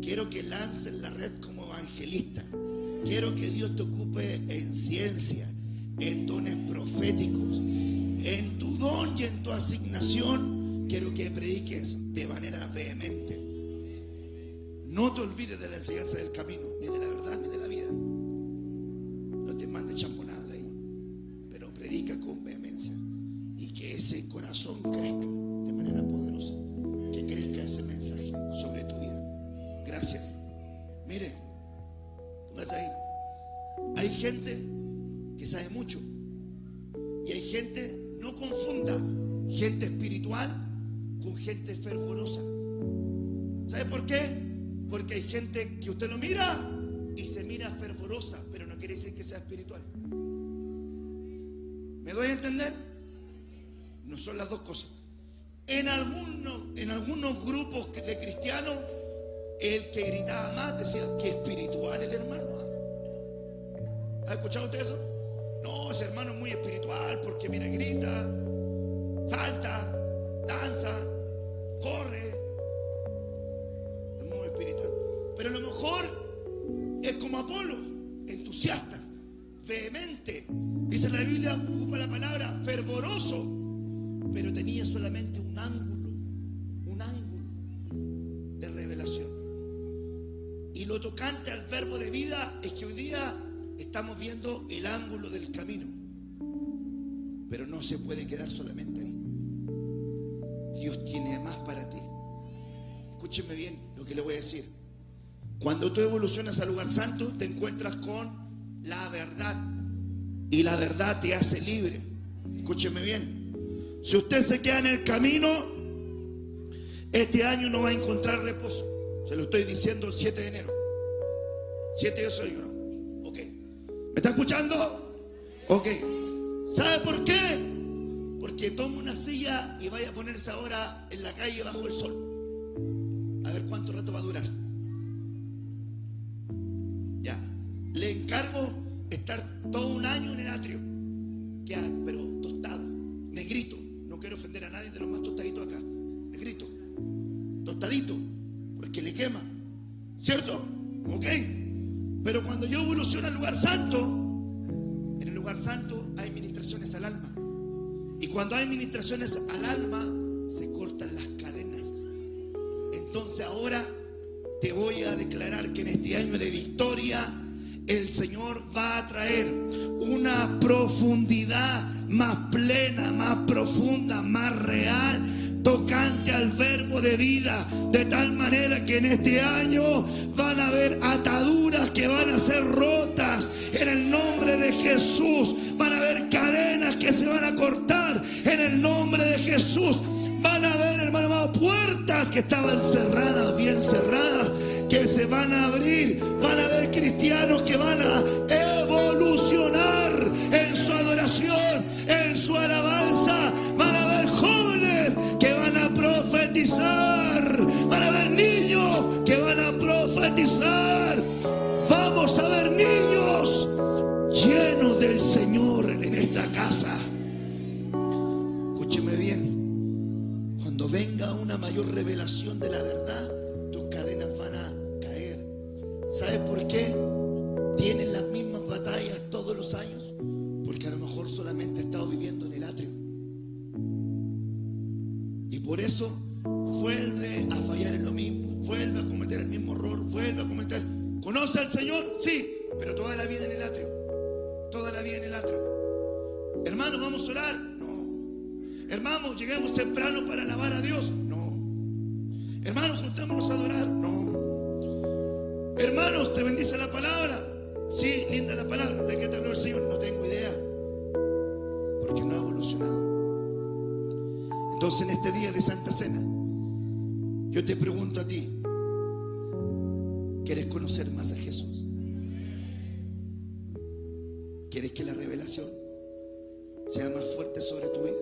S2: Quiero que lances la red como evangelista. Quiero que Dios te ocupe en ciencia, en dones proféticos, en tu don y en tu asignación. Quiero que prediques de manera vehemente. No te olvides de la enseñanza del camino, ni de la verdad, ni de la vida. No te mandes champonada de ahí, pero predica con vehemencia. Y que ese corazón crezca de manera poderosa. Que crezca ese mensaje sobre tu vida. Gracias. Mire, póngase ahí. Hay gente que sabe mucho. Y hay gente, no confunda gente espiritual con gente fervorosa. ¿Sabe por qué? Porque hay gente que usted lo mira y se mira fervorosa, pero no quiere decir que sea espiritual. ¿Me doy a entender? No son las dos cosas. En algunos grupos de cristianos, el que gritaba más decía que espiritual el hermano. ¿Ha escuchado usted eso? No, ese hermano es muy espiritual porque mira, grita, salta, danza, corre. Es muy espiritual. Pero a lo mejor es como Apolo, entusiasta, vehemente. Dice la Biblia, ocupa la palabra fervoroso, pero tenía solamente un ángulo de revelación. Y lo tocante al verbo de vida es que hoy día estamos viendo el ángulo del camino, pero no se puede quedar solamente ahí. Dios tiene más para ti. Escúcheme bien lo que le voy a decir. Cuando tú evolucionas al lugar santo, te encuentras con la verdad, y la verdad te hace libre. Escúcheme bien. Si usted se queda en el camino, este año no va a encontrar reposo. Se lo estoy diciendo el 7 de enero. 7 yo soy uno. Ok. ¿Me está escuchando? Ok. ¿Sabe por qué? Porque toma una silla y vaya a ponerse ahora en la calle bajo el sol. A ver cuánto rato va a durar. Ya. Le encargo estar todo un año en el atrio. Queda, pero tostado, negrito. No quiero ofender a nadie de los más tostaditos acá. Negrito, tostadito, porque le quema. ¿Cierto? Ok. Pero cuando yo evoluciono al lugar santo, en el lugar santo hay ministraciones al alma. Y cuando hay ministraciones al alma, se cortan las cadenas. Entonces ahora te voy a declarar que en este año de victoria, el Señor va a traer una profundidad más plena, más profunda, más real, tocante al verbo de vida, de tal manera que en este año van a haber ataduras que van a ser rotas en el nombre de Jesús. Van a haber cadenas que se van a cortar en en el nombre de Jesús. Van a haber, hermano amado, puertas que estaban cerradas, bien cerradas, que se van a abrir. Van a haber cristianos que van a evolucionar en su adoración, en su alabanza. Van a haber jóvenes que van a profetizar. Van a haber niños que van a profetizar. Vamos a ver niños llenos del Señor en esta casa. Escúcheme bien. Cuando venga una mayor revelación de la verdad, tus cadenas van a caer. ¿Sabe por qué tienen las mismas batallas todos los años? Porque a lo mejor solamente he estado viviendo en el atrio. Y por eso vuelve a fallar en lo mismo, vuelve a cometer el mismo error, vuelve a cometer. ¿Conoce al Señor? Sí, pero toda la vida en el atrio. Toda la vida en el atrio. Hermanos, ¿vamos a orar? No. Hermanos, lleguemos temprano para alabar a Dios. No. Hermanos, juntémonos a adorar. No. Hermanos, ¿te bendice la palabra? Sí, linda la palabra. ¿De qué te habló el Señor? No tengo idea. Porque no ha evolucionado. Entonces, en este día de Santa Cena, yo te pregunto a ti: ¿quieres conocer más a Jesús? ¿Quieres que la revelación sea más fuerte sobre tu vida?